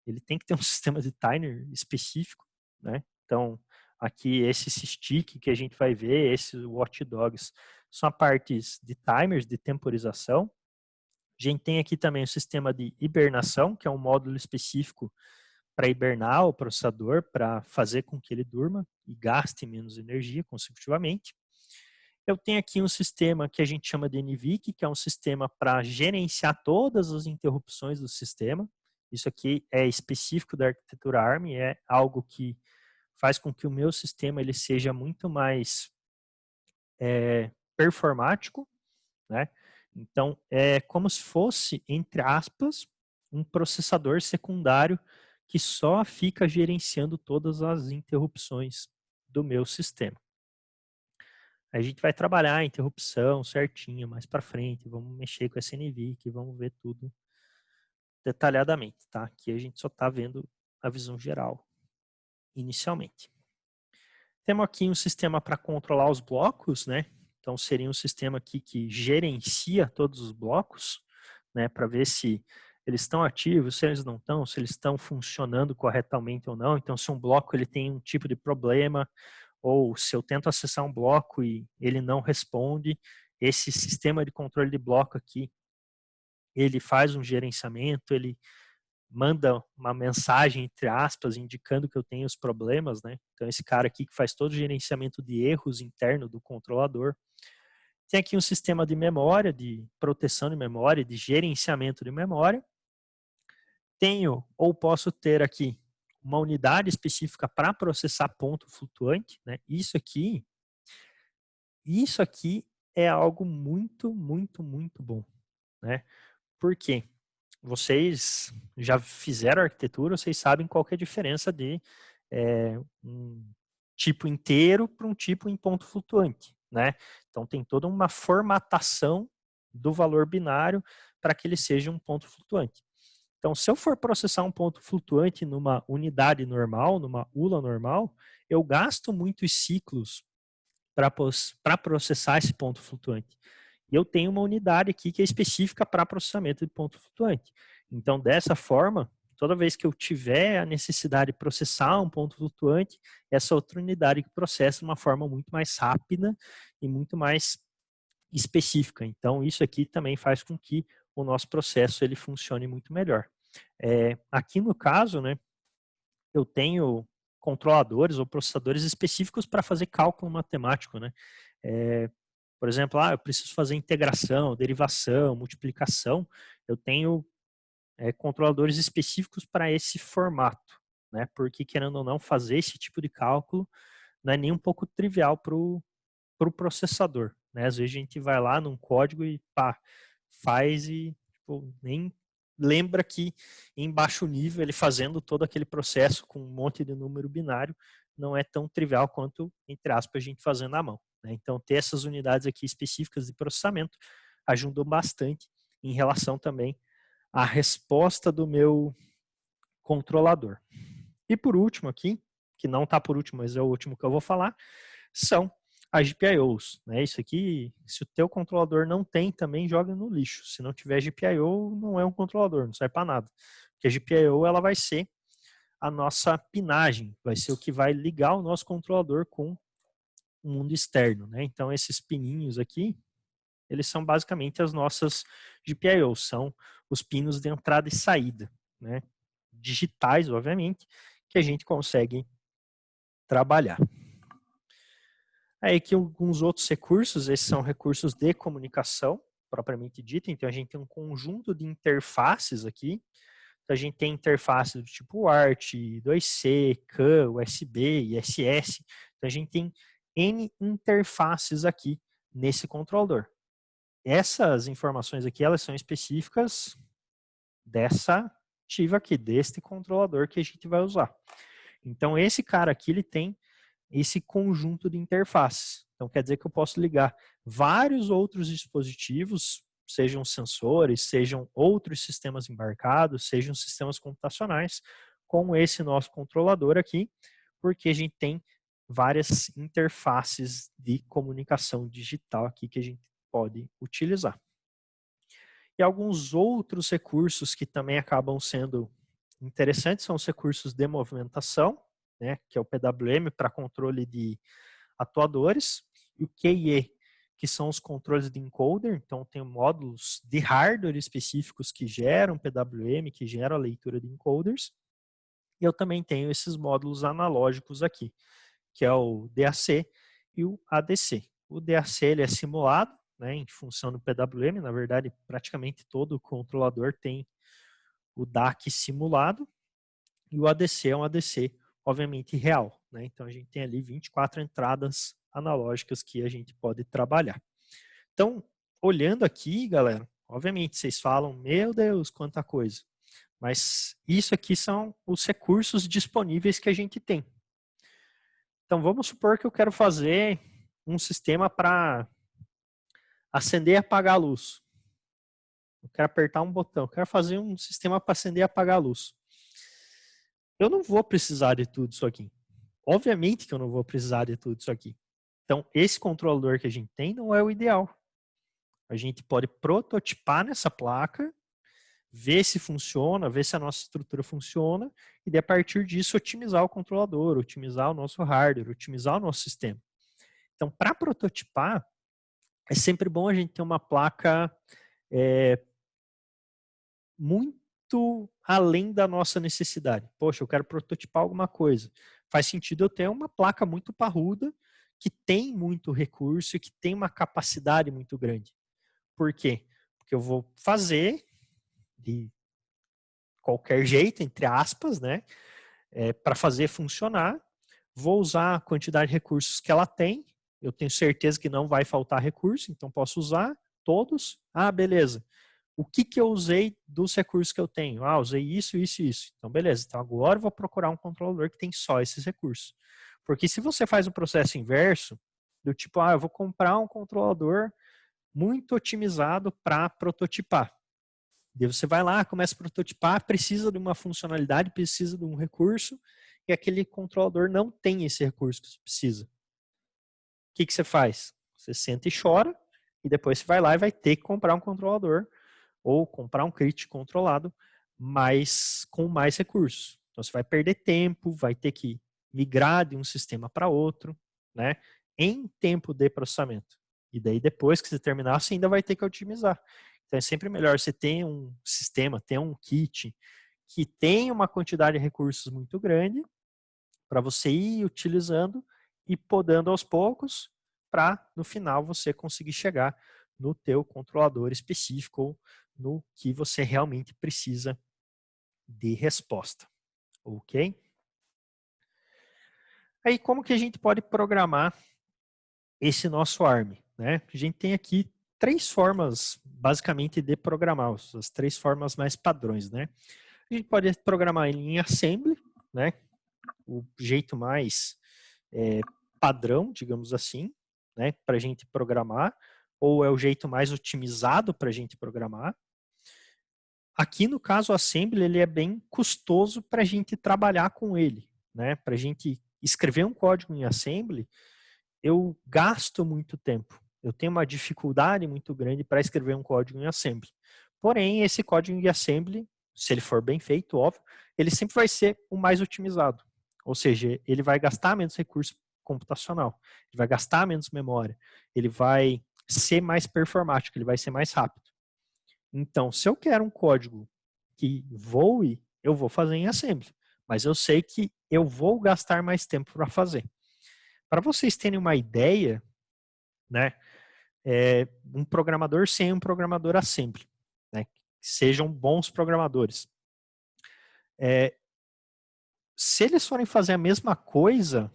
A: Ele tem que ter um sistema de timer específico, né? Então, aqui esse stick que a gente vai ver, esses watchdogs, são a partes de timers, de temporização. A gente tem aqui também o sistema de hibernação, que é um módulo específico para hibernar o processador, para fazer com que ele durma e gaste menos energia consecutivamente. Eu tenho aqui um sistema que a gente chama de NVIC, que é um sistema para gerenciar todas as interrupções do sistema. Isso aqui é específico da arquitetura ARM, é algo que faz com que o meu sistema ele seja muito mais performático, né? Então, é como se fosse, entre aspas, um processador secundário que só fica gerenciando todas as interrupções do meu sistema. A gente vai trabalhar a interrupção certinho mais para frente, vamos mexer com essa NVIC, vamos ver tudo detalhadamente, tá? Aqui a gente só está vendo a visão geral inicialmente. Temos aqui um sistema para controlar os blocos, né? Então seria um sistema aqui que gerencia todos os blocos, né? Para ver se eles estão ativos, se eles não estão, se eles estão funcionando corretamente ou não. Então se um bloco ele tem um tipo de problema, ou se eu tento acessar um bloco e ele não responde, esse sistema de controle de bloco aqui, ele faz um gerenciamento, ele manda uma mensagem, entre aspas, indicando que eu tenho os problemas, né? Então, esse cara aqui que faz todo o gerenciamento de erros interno do controlador. Tem aqui um sistema de memória, de proteção de memória, de gerenciamento de memória. Tenho ou posso ter aqui uma unidade específica para processar ponto flutuante, né? Isso aqui é algo muito, muito, muito bom, né? Por quê? Vocês já fizeram arquitetura, vocês sabem qual que é a diferença de um tipo inteiro para um tipo em ponto flutuante, né? Então tem toda uma formatação do valor binário para que ele seja um ponto flutuante. Então, se eu for processar um ponto flutuante numa unidade normal, numa ULA normal, eu gasto muitos ciclos para processar esse ponto flutuante. E eu tenho uma unidade aqui que é específica para processamento de ponto flutuante. Então, dessa forma, toda vez que eu tiver a necessidade de processar um ponto flutuante, essa outra unidade que processa de uma forma muito mais rápida e muito mais específica. Então, isso aqui também faz com que o nosso processo ele funcione muito melhor. Aqui no caso, né, eu tenho controladores ou processadores específicos para fazer cálculo matemático, né? Por exemplo, eu preciso fazer integração, derivação, multiplicação. Eu tenho controladores específicos para esse formato, né? Porque, querendo ou não, fazer esse tipo de cálculo não é nem um pouco trivial para o processador, né? Às vezes a gente vai lá num código e pá, faz e tipo, nem lembra que em baixo nível ele fazendo todo aquele processo com um monte de número binário não é tão trivial quanto, entre aspas, a gente fazendo à mão, né? Então, ter essas unidades aqui específicas de processamento ajudam bastante em relação também à resposta do meu controlador. E por último aqui, que não está por último, mas é o último que eu vou falar, são as GPIOs, né? Isso aqui, se o teu controlador não tem, também joga no lixo. Se não tiver GPIO, não é um controlador, não serve para nada. Porque a GPIO ela vai ser a nossa pinagem, vai ser o que vai ligar o nosso controlador com o mundo externo, né? Então esses pininhos aqui, eles são basicamente as nossas GPIOs, são os pinos de entrada e saída, né? Digitais, obviamente, que a gente consegue trabalhar. Aí aqui alguns outros recursos, esses são recursos de comunicação, propriamente dito, então a gente tem um conjunto de interfaces aqui, então a gente tem interfaces do tipo ART, 2C, CAN, USB, ISS, então a gente tem N interfaces aqui nesse controlador. Essas informações aqui, elas são específicas dessa ativa aqui, deste controlador que a gente vai usar. Então esse cara aqui, ele tem esse conjunto de interfaces. Então quer dizer que eu posso ligar vários outros dispositivos, sejam sensores, sejam outros sistemas embarcados, sejam sistemas computacionais, com esse nosso controlador aqui, porque a gente tem várias interfaces de comunicação digital aqui que a gente pode utilizar. E alguns outros recursos que também acabam sendo interessantes são os recursos de movimentação, né, que é o PWM para controle de atuadores, e o QIE, que são os controles de encoder. Então, tem módulos de hardware específicos que geram PWM, que geram a leitura de encoders. E eu também tenho esses módulos analógicos aqui, que é o DAC e o ADC. O DAC ele é simulado, né, em função do PWM. Na verdade, praticamente todo controlador tem o DAC simulado. E o ADC é um ADC, obviamente, real, né? Então, a gente tem ali 24 entradas analógicas que a gente pode trabalhar. Então, olhando aqui, galera, obviamente, vocês falam, meu Deus, quanta coisa. Mas isso aqui são os recursos disponíveis que a gente tem. Então, vamos supor que eu quero fazer um sistema para acender e apagar a luz. Eu quero apertar um botão. Eu quero fazer um sistema para acender e apagar a luz. Eu não vou precisar de tudo isso aqui. Obviamente que eu não vou precisar de tudo isso aqui. Então, esse controlador que a gente tem não é o ideal. A gente pode prototipar nessa placa, ver se funciona, ver se a nossa estrutura funciona, e a partir disso otimizar o controlador, otimizar o nosso hardware, otimizar o nosso sistema. Então, para prototipar, é sempre bom a gente ter uma placa muito muito além da nossa necessidade. Poxa, eu quero prototipar alguma coisa. Faz sentido eu ter uma placa muito parruda, que tem muito recurso e que tem uma capacidade muito grande. Por quê? Porque eu vou fazer de qualquer jeito, entre aspas, né, para fazer funcionar. Vou usar a quantidade de recursos que ela tem. Eu tenho certeza que não vai faltar recurso, então posso usar todos. Ah, beleza. O que eu usei dos recursos que eu tenho? Ah, usei isso, isso e isso. Então, beleza. Então, agora eu vou procurar um controlador que tem só esses recursos. Porque se você faz o processo inverso, do tipo, eu vou comprar um controlador muito otimizado para prototipar. E você vai lá, começa a prototipar, precisa de uma funcionalidade, precisa de um recurso, e aquele controlador não tem esse recurso que você precisa. O que você faz? Você senta e chora, e depois você vai lá e vai ter que comprar um controlador, ou comprar um kit controlado, mas com mais recursos. Então você vai perder tempo, vai ter que migrar de um sistema para outro, né, em tempo de processamento. E daí depois que você terminar, você ainda vai ter que otimizar. Então é sempre melhor você ter um sistema, ter um kit que tem uma quantidade de recursos muito grande para você ir utilizando e podando aos poucos para no final você conseguir chegar no teu controlador específico ou no que você realmente precisa de resposta, ok? Aí como que a gente pode programar esse nosso ARM, né? A gente tem aqui três formas basicamente de programar, as três formas mais padrões, né? A gente pode programar ele em assembly, né? O jeito mais padrão, digamos assim, né? Para a gente programar, ou é o jeito mais otimizado para a gente programar. Aqui no caso o assembly ele é bem custoso para a gente trabalhar com ele, né? Para a gente escrever um código em assembly, eu gasto muito tempo. Eu tenho uma dificuldade muito grande para escrever um código em assembly. Porém, esse código em assembly, se ele for bem feito, óbvio, ele sempre vai ser o mais otimizado. Ou seja, ele vai gastar menos recurso computacional, ele vai gastar menos memória, ele vai ser mais performático, ele vai ser mais rápido. Então, se eu quero um código que voe, eu vou fazer em assembly. Mas eu sei que eu vou gastar mais tempo para fazer. Para vocês terem uma ideia, né, um programador sem um programador assembly, né, que sejam bons programadores. Se eles forem fazer a mesma coisa,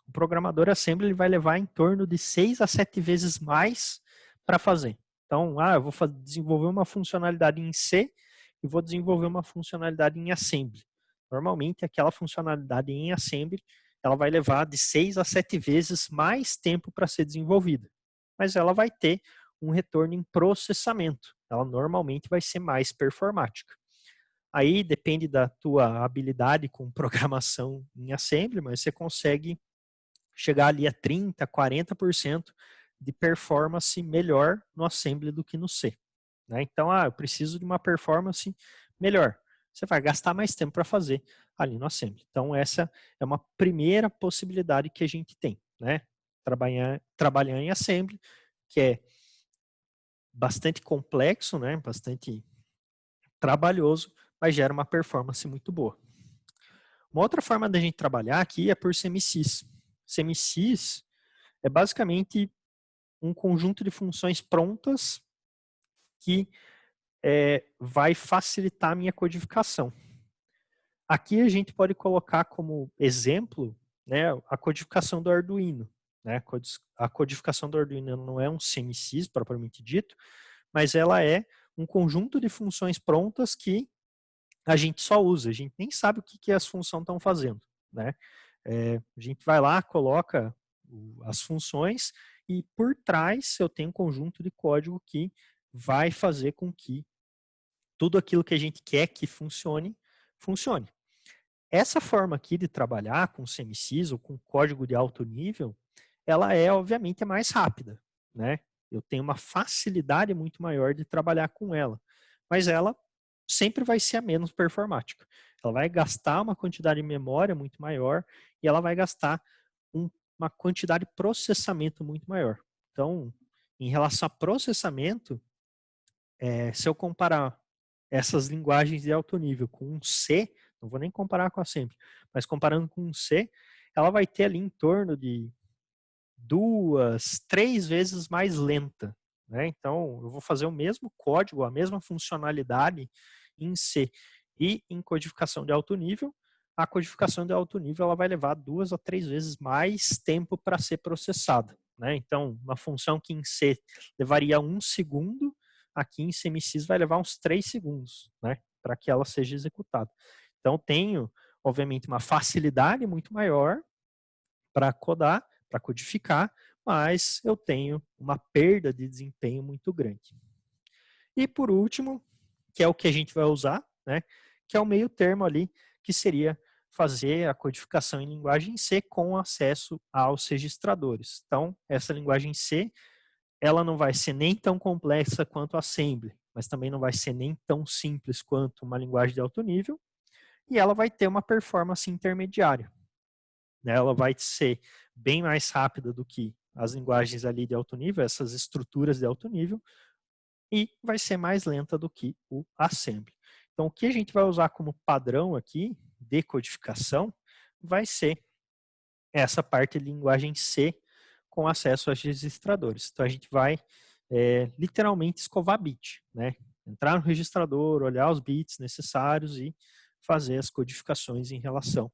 A: o programador assembly ele vai levar em torno de 6 a 7 vezes mais para fazer. Então, eu vou desenvolver uma funcionalidade em C e vou desenvolver uma funcionalidade em assembly. Normalmente, aquela funcionalidade em assembly ela vai levar de 6 a 7 vezes mais tempo para ser desenvolvida. Mas ela vai ter um retorno em processamento. Ela normalmente vai ser mais performática. Aí depende da tua habilidade com programação em assembly, mas você consegue chegar ali a 30%, 40% de performance melhor no assembly do que no C. Né? Então, eu preciso de uma performance melhor. Você vai gastar mais tempo para fazer ali no assembly. Então, essa é uma primeira possibilidade que a gente tem. Né? Trabalhar em assembly, que é bastante complexo, né? Bastante trabalhoso, mas gera uma performance muito boa. Uma outra forma da gente trabalhar aqui é por semi-sys. Semi-sys é basicamente um conjunto de funções prontas que vai facilitar a minha codificação. Aqui a gente pode colocar como exemplo, né, a codificação do Arduino. Né? A codificação do Arduino não é um semi-sys propriamente dito, mas ela é um conjunto de funções prontas que a gente só usa, a gente nem sabe o que as funções estão fazendo. Né? A gente vai lá, coloca as funções e por trás eu tenho um conjunto de código que vai fazer com que tudo aquilo que a gente quer que funcione, funcione. Essa forma aqui de trabalhar com semi-sys ou com código de alto nível, ela é obviamente mais rápida, né? Eu tenho uma facilidade muito maior de trabalhar com ela, mas ela sempre vai ser a menos performática. Ela vai gastar uma quantidade de memória muito maior e ela vai gastar uma quantidade de processamento muito maior. Então, em relação a processamento, se eu comparar essas linguagens de alto nível com um C, não vou nem comparar com a Assembly, mas comparando com um C, ela vai ter ali em torno de 2, 3 vezes mais lenta, né? Então, eu vou fazer o mesmo código, a mesma funcionalidade em C e em codificação de alto nível. A codificação de alto nível ela vai levar 2 a 3 vezes mais tempo para ser processada, né? Então, uma função que em C levaria 1 segundo, aqui em CMSIS vai levar uns 3 segundos, né? Para que ela seja executada. Então, tenho, obviamente, uma facilidade muito maior para codar, para codificar, mas eu tenho uma perda de desempenho muito grande. E por último, que é o que a gente vai usar, né, que é o meio termo ali, que seria fazer a codificação em linguagem C com acesso aos registradores. Então, essa linguagem C, ela não vai ser nem tão complexa quanto a Assembly, mas também não vai ser nem tão simples quanto uma linguagem de alto nível, e ela vai ter uma performance intermediária. Ela vai ser bem mais rápida do que as linguagens ali de alto nível, essas estruturas de alto nível, e vai ser mais lenta do que o Assembly. Então, o que a gente vai usar como padrão aqui de codificação vai ser essa parte de linguagem C com acesso aos registradores. Então, a gente vai literalmente escovar bit, né? Entrar no registrador, olhar os bits necessários e fazer as codificações em relação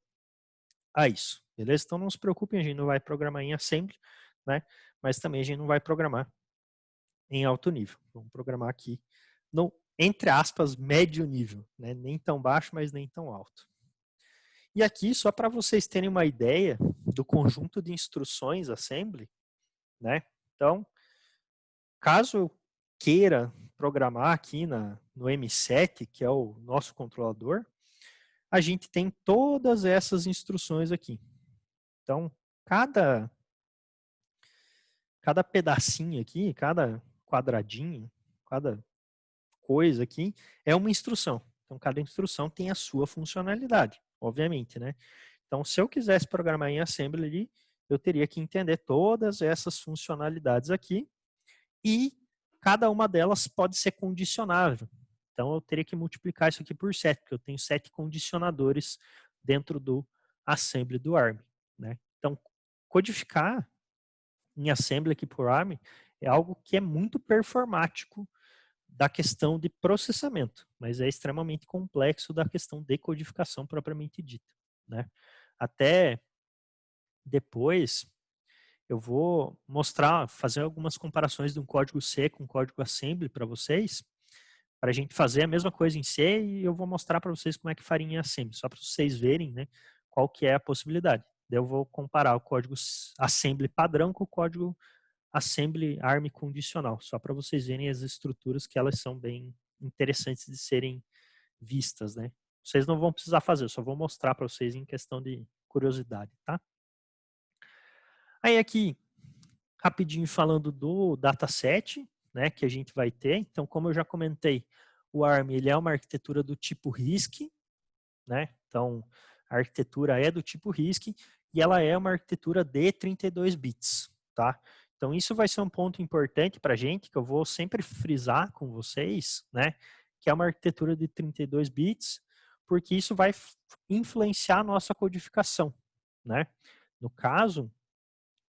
A: a isso, beleza? Então não se preocupem, a gente não vai programar em Assembly, né? Mas também a gente não vai programar em alto nível. Vamos programar aqui no, entre aspas, médio nível, né? Nem tão baixo, mas nem tão alto. E aqui, só para vocês terem uma ideia do conjunto de instruções Assembly, né? Então, caso eu queira programar aqui no M7, que é o nosso controlador, a gente tem todas essas instruções aqui. Então, cada pedacinho aqui, cada quadradinho, cada coisa aqui é uma instrução. Então, cada instrução tem a sua funcionalidade, obviamente, né? Então, se eu quisesse programar em Assembly ali, eu teria que entender todas essas funcionalidades aqui e cada uma delas pode ser condicionável. Então, eu teria que multiplicar isso aqui por 7, porque eu tenho 7 condicionadores dentro do Assembly do ARM, né? Então, codificar em Assembly aqui por ARM é algo que é muito performático da questão de processamento, mas é extremamente complexo da questão de codificação propriamente dita, né? Até depois eu vou mostrar, fazer algumas comparações de um código C com um código Assembly para vocês, para a gente fazer a mesma coisa em C e eu vou mostrar para vocês como é que faria em Assembly, só para vocês verem, né, qual que é a possibilidade. Daí eu vou comparar o código Assembly padrão com o código Assembly ARM condicional, só para vocês verem as estruturas que elas são bem interessantes de serem vistas, né? Vocês não vão precisar fazer, eu só vou mostrar para vocês em questão de curiosidade, tá? Aí aqui, rapidinho falando do dataset, né, que a gente vai ter. Então, como eu já comentei, o ARM ele é uma arquitetura do tipo RISC, né? Então, a arquitetura é do tipo RISC e ela é uma arquitetura de 32 bits, tá? Então, isso vai ser um ponto importante para a gente, que eu vou sempre frisar com vocês, né? Que é uma arquitetura de 32 bits, porque isso vai influenciar a nossa codificação, né? No caso,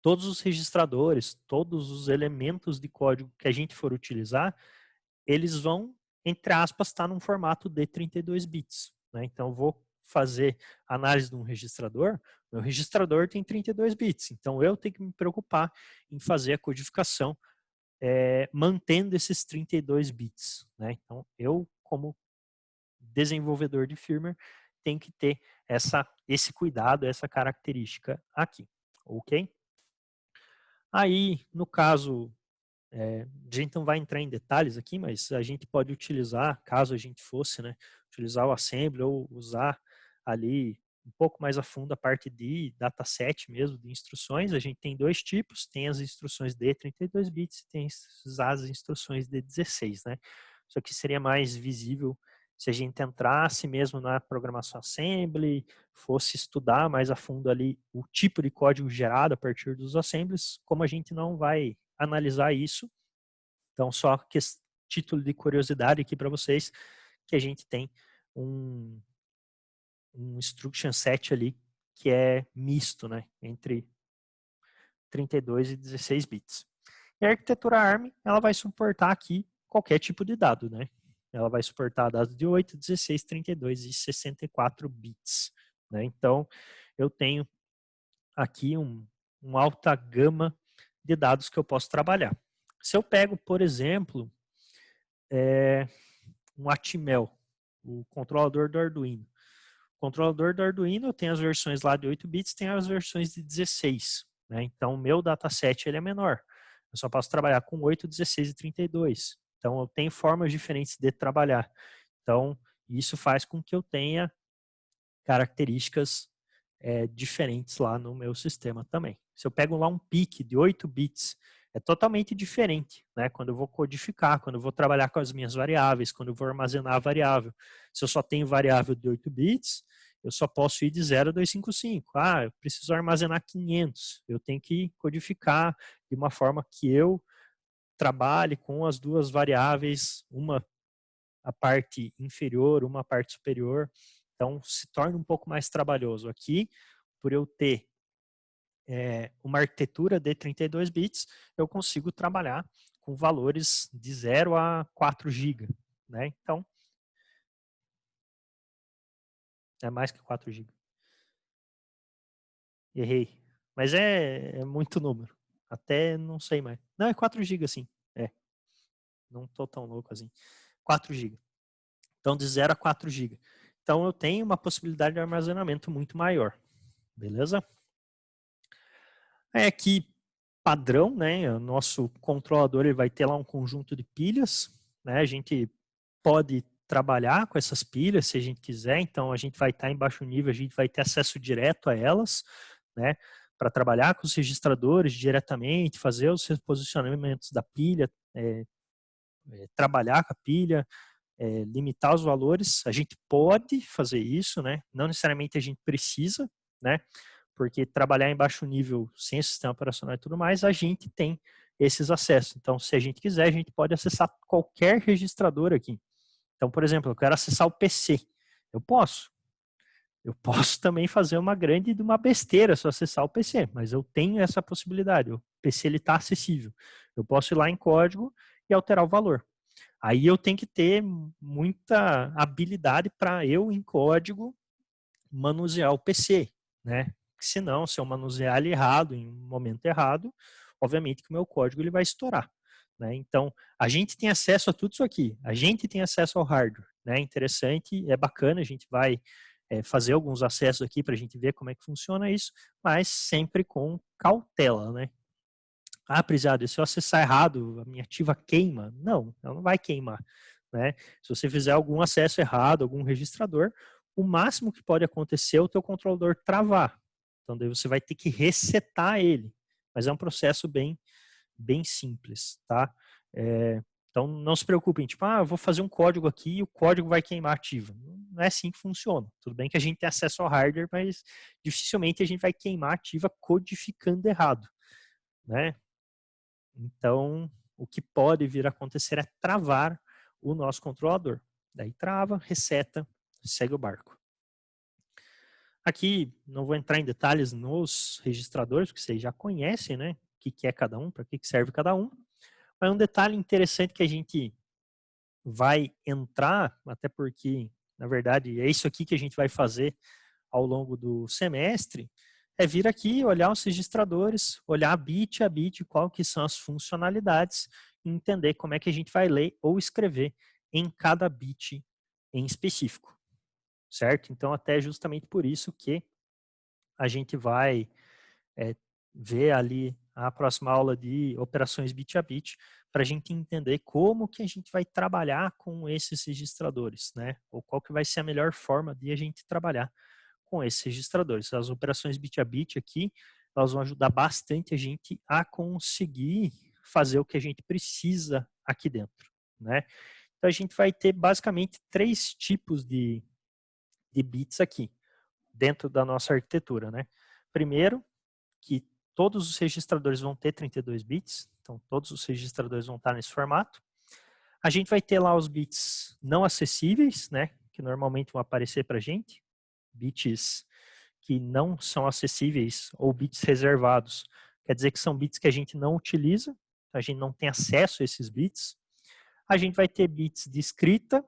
A: todos os registradores, todos os elementos de código que a gente for utilizar, eles vão, entre aspas, estar num formato de 32 bits, né? Então, eu vou fazer análise de um registrador, meu registrador tem 32 bits, então eu tenho que me preocupar em fazer a codificação mantendo esses 32 bits, né? Então, eu, como desenvolvedor de firmware, tenho que ter esse cuidado, essa característica aqui, ok? Aí, no caso, a gente não vai entrar em detalhes aqui, mas a gente pode utilizar, caso a gente fosse, né, utilizar o assembly ou usar ali um pouco mais a fundo a parte de dataset mesmo, de instruções. A gente tem dois tipos, tem as instruções de 32 bits e tem as instruções de 16, né? Isso aqui seria mais visível se a gente entrasse mesmo na programação assembly, fosse estudar mais a fundo ali o tipo de código gerado a partir dos assemblies, como a gente não vai analisar isso. Então, só título de curiosidade aqui para vocês, que a gente tem um instruction set ali que é misto, né, entre 32 e 16 bits. E a arquitetura ARM, ela vai suportar aqui qualquer tipo de dado, né? Ela vai suportar dados de 8, 16, 32 e 64 bits, né? Então, eu tenho aqui uma alta gama de dados que eu posso trabalhar. Se eu pego, por exemplo, um Atmel, o controlador do Arduino. O controlador do Arduino tem as versões lá de 8 bits, tem as versões de 16. Né? Então, o meu dataset ele é menor. Eu só posso trabalhar com 8, 16 e 32. Então, eu tenho formas diferentes de trabalhar. Então, isso faz com que eu tenha características diferentes lá no meu sistema também. Se eu pego lá um PIC de 8 bits, é totalmente diferente, né? Quando eu vou codificar, quando eu vou trabalhar com as minhas variáveis, quando eu vou armazenar a variável. Se eu só tenho variável de 8 bits, eu só posso ir de 0 a 255. Ah, eu preciso armazenar 500. Eu tenho que codificar de uma forma que eu trabalhe com as duas variáveis, uma a parte inferior, uma a parte superior. Então, se torna um pouco mais trabalhoso. Aqui, por eu ter uma arquitetura de 32 bits, eu consigo trabalhar com valores de 0 a 4 GB. Né? Então, é mais que 4 GB. Errei. Mas é muito número. Até não sei mais. Não, é 4 GB sim. É. Não estou tão louco assim. 4 GB. Então, de 0 a 4 GB. Então, eu tenho uma possibilidade de armazenamento muito maior. Beleza? Aqui, padrão, né? O nosso controlador ele vai ter lá um conjunto de pilhas. Né? A gente pode trabalhar com essas pilhas se a gente quiser. Então, a gente vai estar em baixo nível, a gente vai ter acesso direto a elas, né? Para trabalhar com os registradores diretamente, fazer os reposicionamentos da pilha, trabalhar com a pilha, limitar os valores. A gente pode fazer isso, né? Não necessariamente a gente precisa, né? Porque trabalhar em baixo nível sem sistema operacional e tudo mais, a gente tem esses acessos. Então, se a gente quiser, a gente pode acessar qualquer registrador aqui. Então, por exemplo, eu quero acessar o PC. Eu posso. Eu posso também fazer uma grande de uma besteira se eu acessar o PC, mas eu tenho essa possibilidade. O PC está acessível. Eu posso ir lá em código e alterar o valor. Aí eu tenho que ter muita habilidade para eu, em código, manusear o PC, né? Senão, se eu manusear ele errado, em um momento errado, obviamente que o meu código ele vai estourar. Né? Então, a gente tem acesso a tudo isso aqui. A gente tem acesso ao hardware. Né? Interessante, é bacana, a gente vai fazer alguns acessos aqui para a gente ver como é que funciona isso, mas sempre com cautela, né? Ah, prezado, se eu acessar errado, a minha ativa queima. Não, ela não vai queimar. Né? Se você fizer algum acesso errado, algum registrador, o máximo que pode acontecer é o teu controlador travar. Então, daí você vai ter que resetar ele. Mas é um processo bem simples, tá? Então, não se preocupem, tipo, eu vou fazer um código aqui e o código vai queimar ativa. Não é assim que funciona. Tudo bem que a gente tem acesso ao hardware, mas dificilmente a gente vai queimar ativa codificando errado, né? Então, o que pode vir a acontecer é travar o nosso controlador. Daí trava, reseta, segue o barco. Aqui, não vou entrar em detalhes nos registradores, porque vocês já conhecem, né? O que é cada um, para que serve cada um. Mas um detalhe interessante que a gente vai entrar, até porque, na verdade, é isso aqui que a gente vai fazer ao longo do semestre, é vir aqui, olhar os registradores, olhar bit a bit, qual que são as funcionalidades e entender como é que a gente vai ler ou escrever em cada bit em específico, certo? Então, até justamente por isso que a gente vai ver ali a próxima aula de operações bit a bit, para a gente entender como que a gente vai trabalhar com esses registradores, né? Ou qual que vai ser a melhor forma de a gente trabalhar com esses registradores. As operações bit a bit aqui, elas vão ajudar bastante a gente a conseguir fazer o que a gente precisa aqui dentro, né? Então a gente vai ter basicamente 3 tipos de bits aqui dentro da nossa arquitetura, né? Primeiro, que todos os registradores vão ter 32 bits, então todos os registradores vão estar nesse formato. A gente vai ter lá os bits não acessíveis, né, que normalmente vão aparecer para a gente, bits que não são acessíveis ou bits reservados. Quer dizer que são bits que a gente não utiliza, a gente não tem acesso a esses bits. A gente vai ter bits de escrita,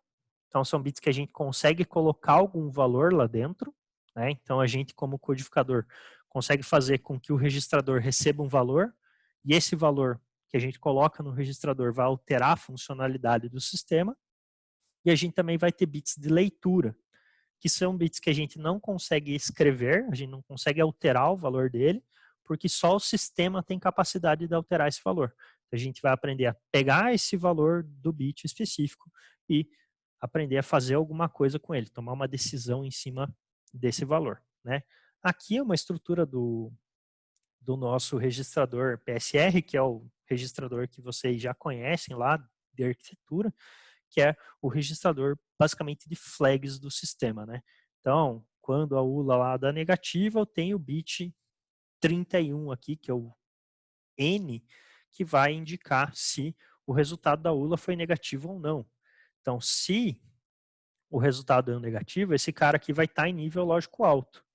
A: então são bits que a gente consegue colocar algum valor lá dentro, né? Então a gente, como codificador, consegue fazer com que o registrador receba um valor, e esse valor que a gente coloca no registrador vai alterar a funcionalidade do sistema. E a gente também vai ter bits de leitura, que são bits que a gente não consegue escrever, a gente não consegue alterar o valor dele, porque só o sistema tem capacidade de alterar esse valor. A gente vai aprender a pegar esse valor do bit específico e aprender a fazer alguma coisa com ele, tomar uma decisão em cima desse valor, né? Aqui é uma estrutura do nosso registrador PSR, que é o registrador que vocês já conhecem lá de arquitetura, que é o registrador basicamente de flags do sistema, né? Então, quando a ULA lá dá negativa, eu tenho o bit 31 aqui, que é o N, que vai indicar se o resultado da ULA foi negativo ou não. Então, se o resultado é negativo, esse cara aqui vai estar em nível lógico alto.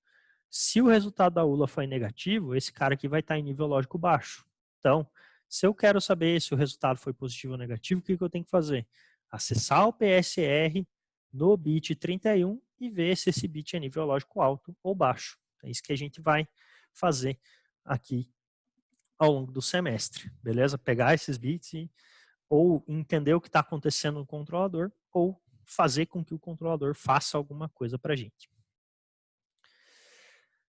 A: Se o resultado da ULA foi negativo, esse cara aqui vai estar em nível lógico baixo. Então, se eu quero saber se o resultado foi positivo ou negativo, o que eu tenho que fazer? Acessar o PSR no bit 31 e ver se esse bit é nível lógico alto ou baixo. É isso que a gente vai fazer aqui ao longo do semestre, beleza? Pegar esses bits e ou entender o que está acontecendo no controlador ou fazer com que o controlador faça alguma coisa para a gente.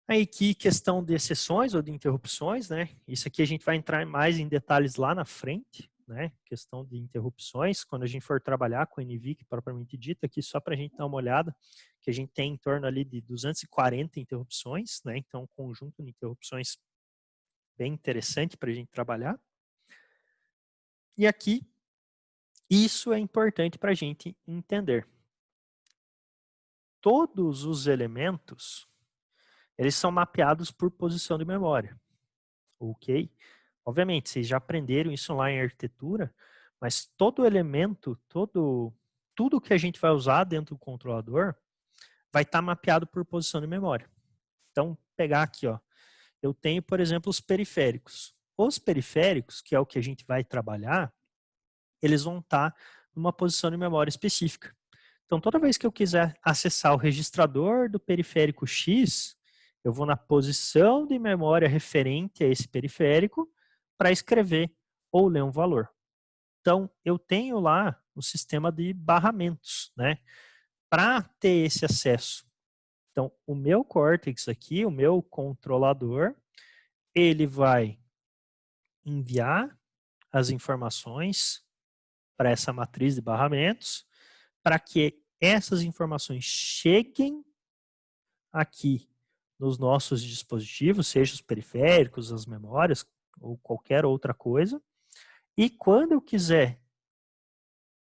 A: Aí que questão de exceções ou de interrupções, né? Isso aqui a gente vai entrar mais em detalhes lá na frente, né? Questão de interrupções, quando a gente for trabalhar com o NVIC propriamente dita, aqui só para a gente dar uma olhada, que a gente tem em torno ali de 240 interrupções, né? Então, um conjunto de interrupções bem interessante para a gente trabalhar. E aqui, isso é importante para a gente entender. Todos os elementos, eles são mapeados por posição de memória. Ok? Obviamente, vocês já aprenderam isso lá em arquitetura, mas todo elemento, tudo que a gente vai usar dentro do controlador vai estar mapeado por posição de memória. Então, pegar aqui, ó, eu tenho, por exemplo, os periféricos. Os periféricos, que é o que a gente vai trabalhar, eles vão estar numa posição de memória específica. Então, toda vez que eu quiser acessar o registrador do periférico X, eu vou na posição de memória referente a esse periférico para escrever ou ler um valor. Então, eu tenho lá o sistema de barramentos, né? Para ter esse acesso. Então, o meu Cortex aqui, o meu controlador, ele vai enviar as informações para essa matriz de barramentos, para que essas informações cheguem aqui nos nossos dispositivos, seja os periféricos, as memórias ou qualquer outra coisa. E quando eu quiser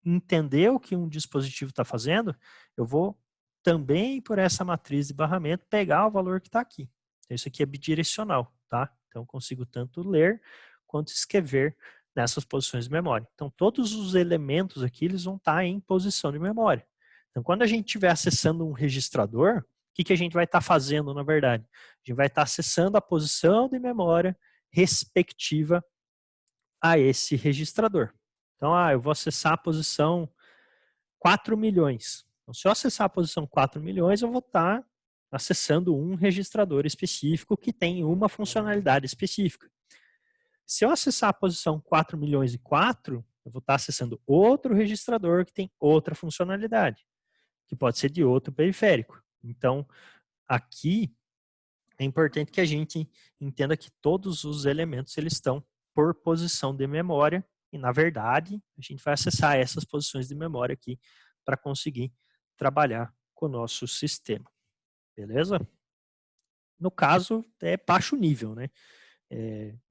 A: entender o que um dispositivo está fazendo, eu vou também por essa matriz de barramento pegar o valor que está aqui. Então, isso aqui é bidirecional, tá? Então eu consigo tanto ler quanto escrever nessas posições de memória. Então todos os elementos aqui eles vão estar em posição de memória. Então quando a gente estiver acessando um registrador, o que a gente vai estar fazendo na verdade? A gente vai estar acessando a posição de memória respectiva a esse registrador. Então, eu vou acessar a posição 4 milhões. Então, se eu acessar a posição 4 milhões, eu vou estar acessando um registrador específico que tem uma funcionalidade específica. Se eu acessar a posição 4 milhões e 4, eu vou estar acessando outro registrador que tem outra funcionalidade, que pode ser de outro periférico. Então, aqui é importante que a gente entenda que todos os elementos eles estão por posição de memória e, na verdade, a gente vai acessar essas posições de memória aqui para conseguir trabalhar com o nosso sistema. Beleza? No caso, é baixo nível, né?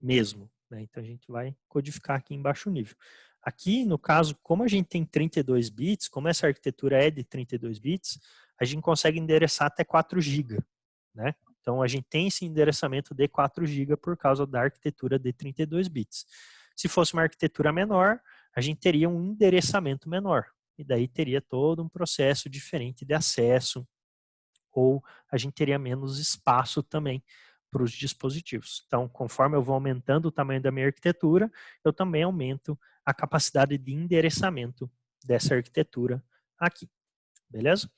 A: Mesmo. Né? Então, a gente vai codificar aqui em baixo nível. Aqui, no caso, como a gente tem 32 bits, como essa arquitetura é de 32 bits, a gente consegue endereçar até 4 GB, né? Então, a gente tem esse endereçamento de 4 GB por causa da arquitetura de 32 bits. Se fosse uma arquitetura menor, a gente teria um endereçamento menor. E daí teria todo um processo diferente de acesso, ou a gente teria menos espaço também para os dispositivos. Então, conforme eu vou aumentando o tamanho da minha arquitetura, eu também aumento a capacidade de endereçamento dessa arquitetura aqui. Beleza?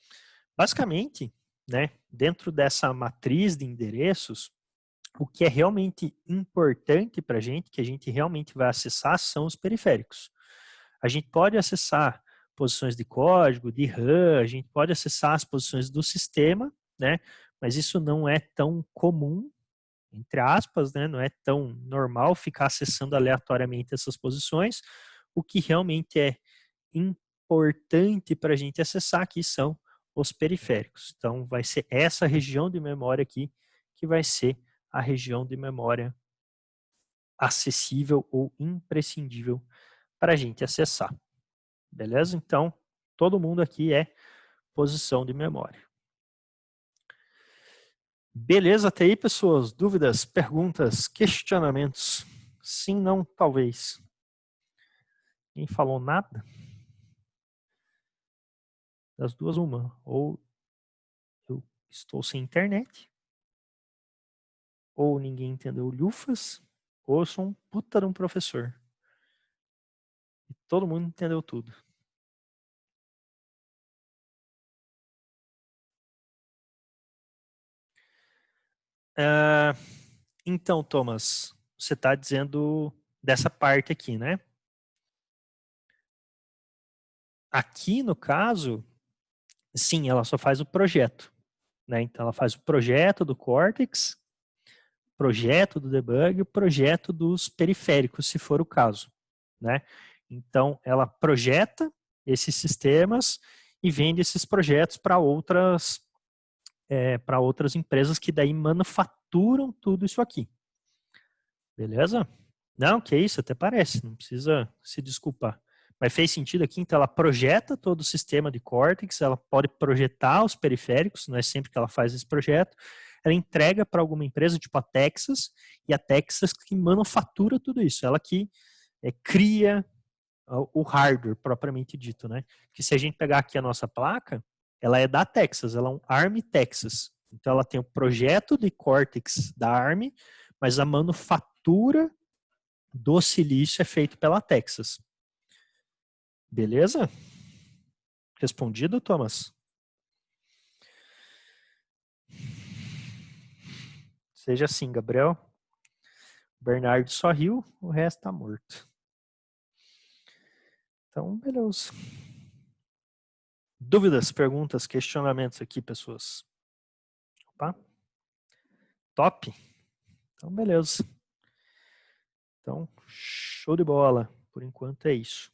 A: Basicamente, né, dentro dessa matriz de endereços, o que é realmente importante para a gente, que a gente realmente vai acessar, são os periféricos. A gente pode acessar posições de código, de RAM, a gente pode acessar as posições do sistema, né? Mas isso não é tão comum, entre aspas, né? Não é tão normal ficar acessando aleatoriamente essas posições. O que realmente é importante para a gente acessar aqui são os periféricos. Então, vai ser essa região de memória aqui que vai ser a região de memória acessível ou imprescindível para a gente acessar. Beleza? Então, todo mundo aqui é posição de memória. Beleza até aí, pessoas? Dúvidas, perguntas, questionamentos? Sim, não, talvez. Ninguém falou nada? Das duas, uma. Ou eu estou sem internet, ou ninguém entendeu lufas, ou eu sou um puta de um professor. E todo mundo entendeu tudo. Então, Thomas, você está dizendo dessa parte aqui, né? Aqui, no caso, sim, ela só faz o projeto, né? Então, ela faz o projeto do Cortex, projeto do debug, o projeto dos periféricos, se for o caso, né? Então, ela projeta esses sistemas e vende esses projetos para outras empresas que daí manufaturam tudo isso aqui. Beleza? Não, que isso, até parece, não precisa se desculpar. Mas fez sentido aqui, então ela projeta todo o sistema de Cortex, ela pode projetar os periféricos, não é sempre que ela faz esse projeto, ela entrega para alguma empresa, tipo a Texas, e a Texas que manufatura tudo isso, ela que cria o hardware propriamente dito, né? Que se a gente pegar aqui a nossa placa, ela é da Texas, ela é um ARM Texas. Então ela tem o projeto de Cortex da ARM, mas a manufatura do silício é feito pela Texas. Beleza? Respondido, Thomas? Seja assim, Gabriel. Bernardo só riu, o resto tá morto. Então, beleza. Dúvidas, perguntas, questionamentos aqui, pessoas? Opa. Top. Então, beleza. Então, show de bola. Por enquanto é isso.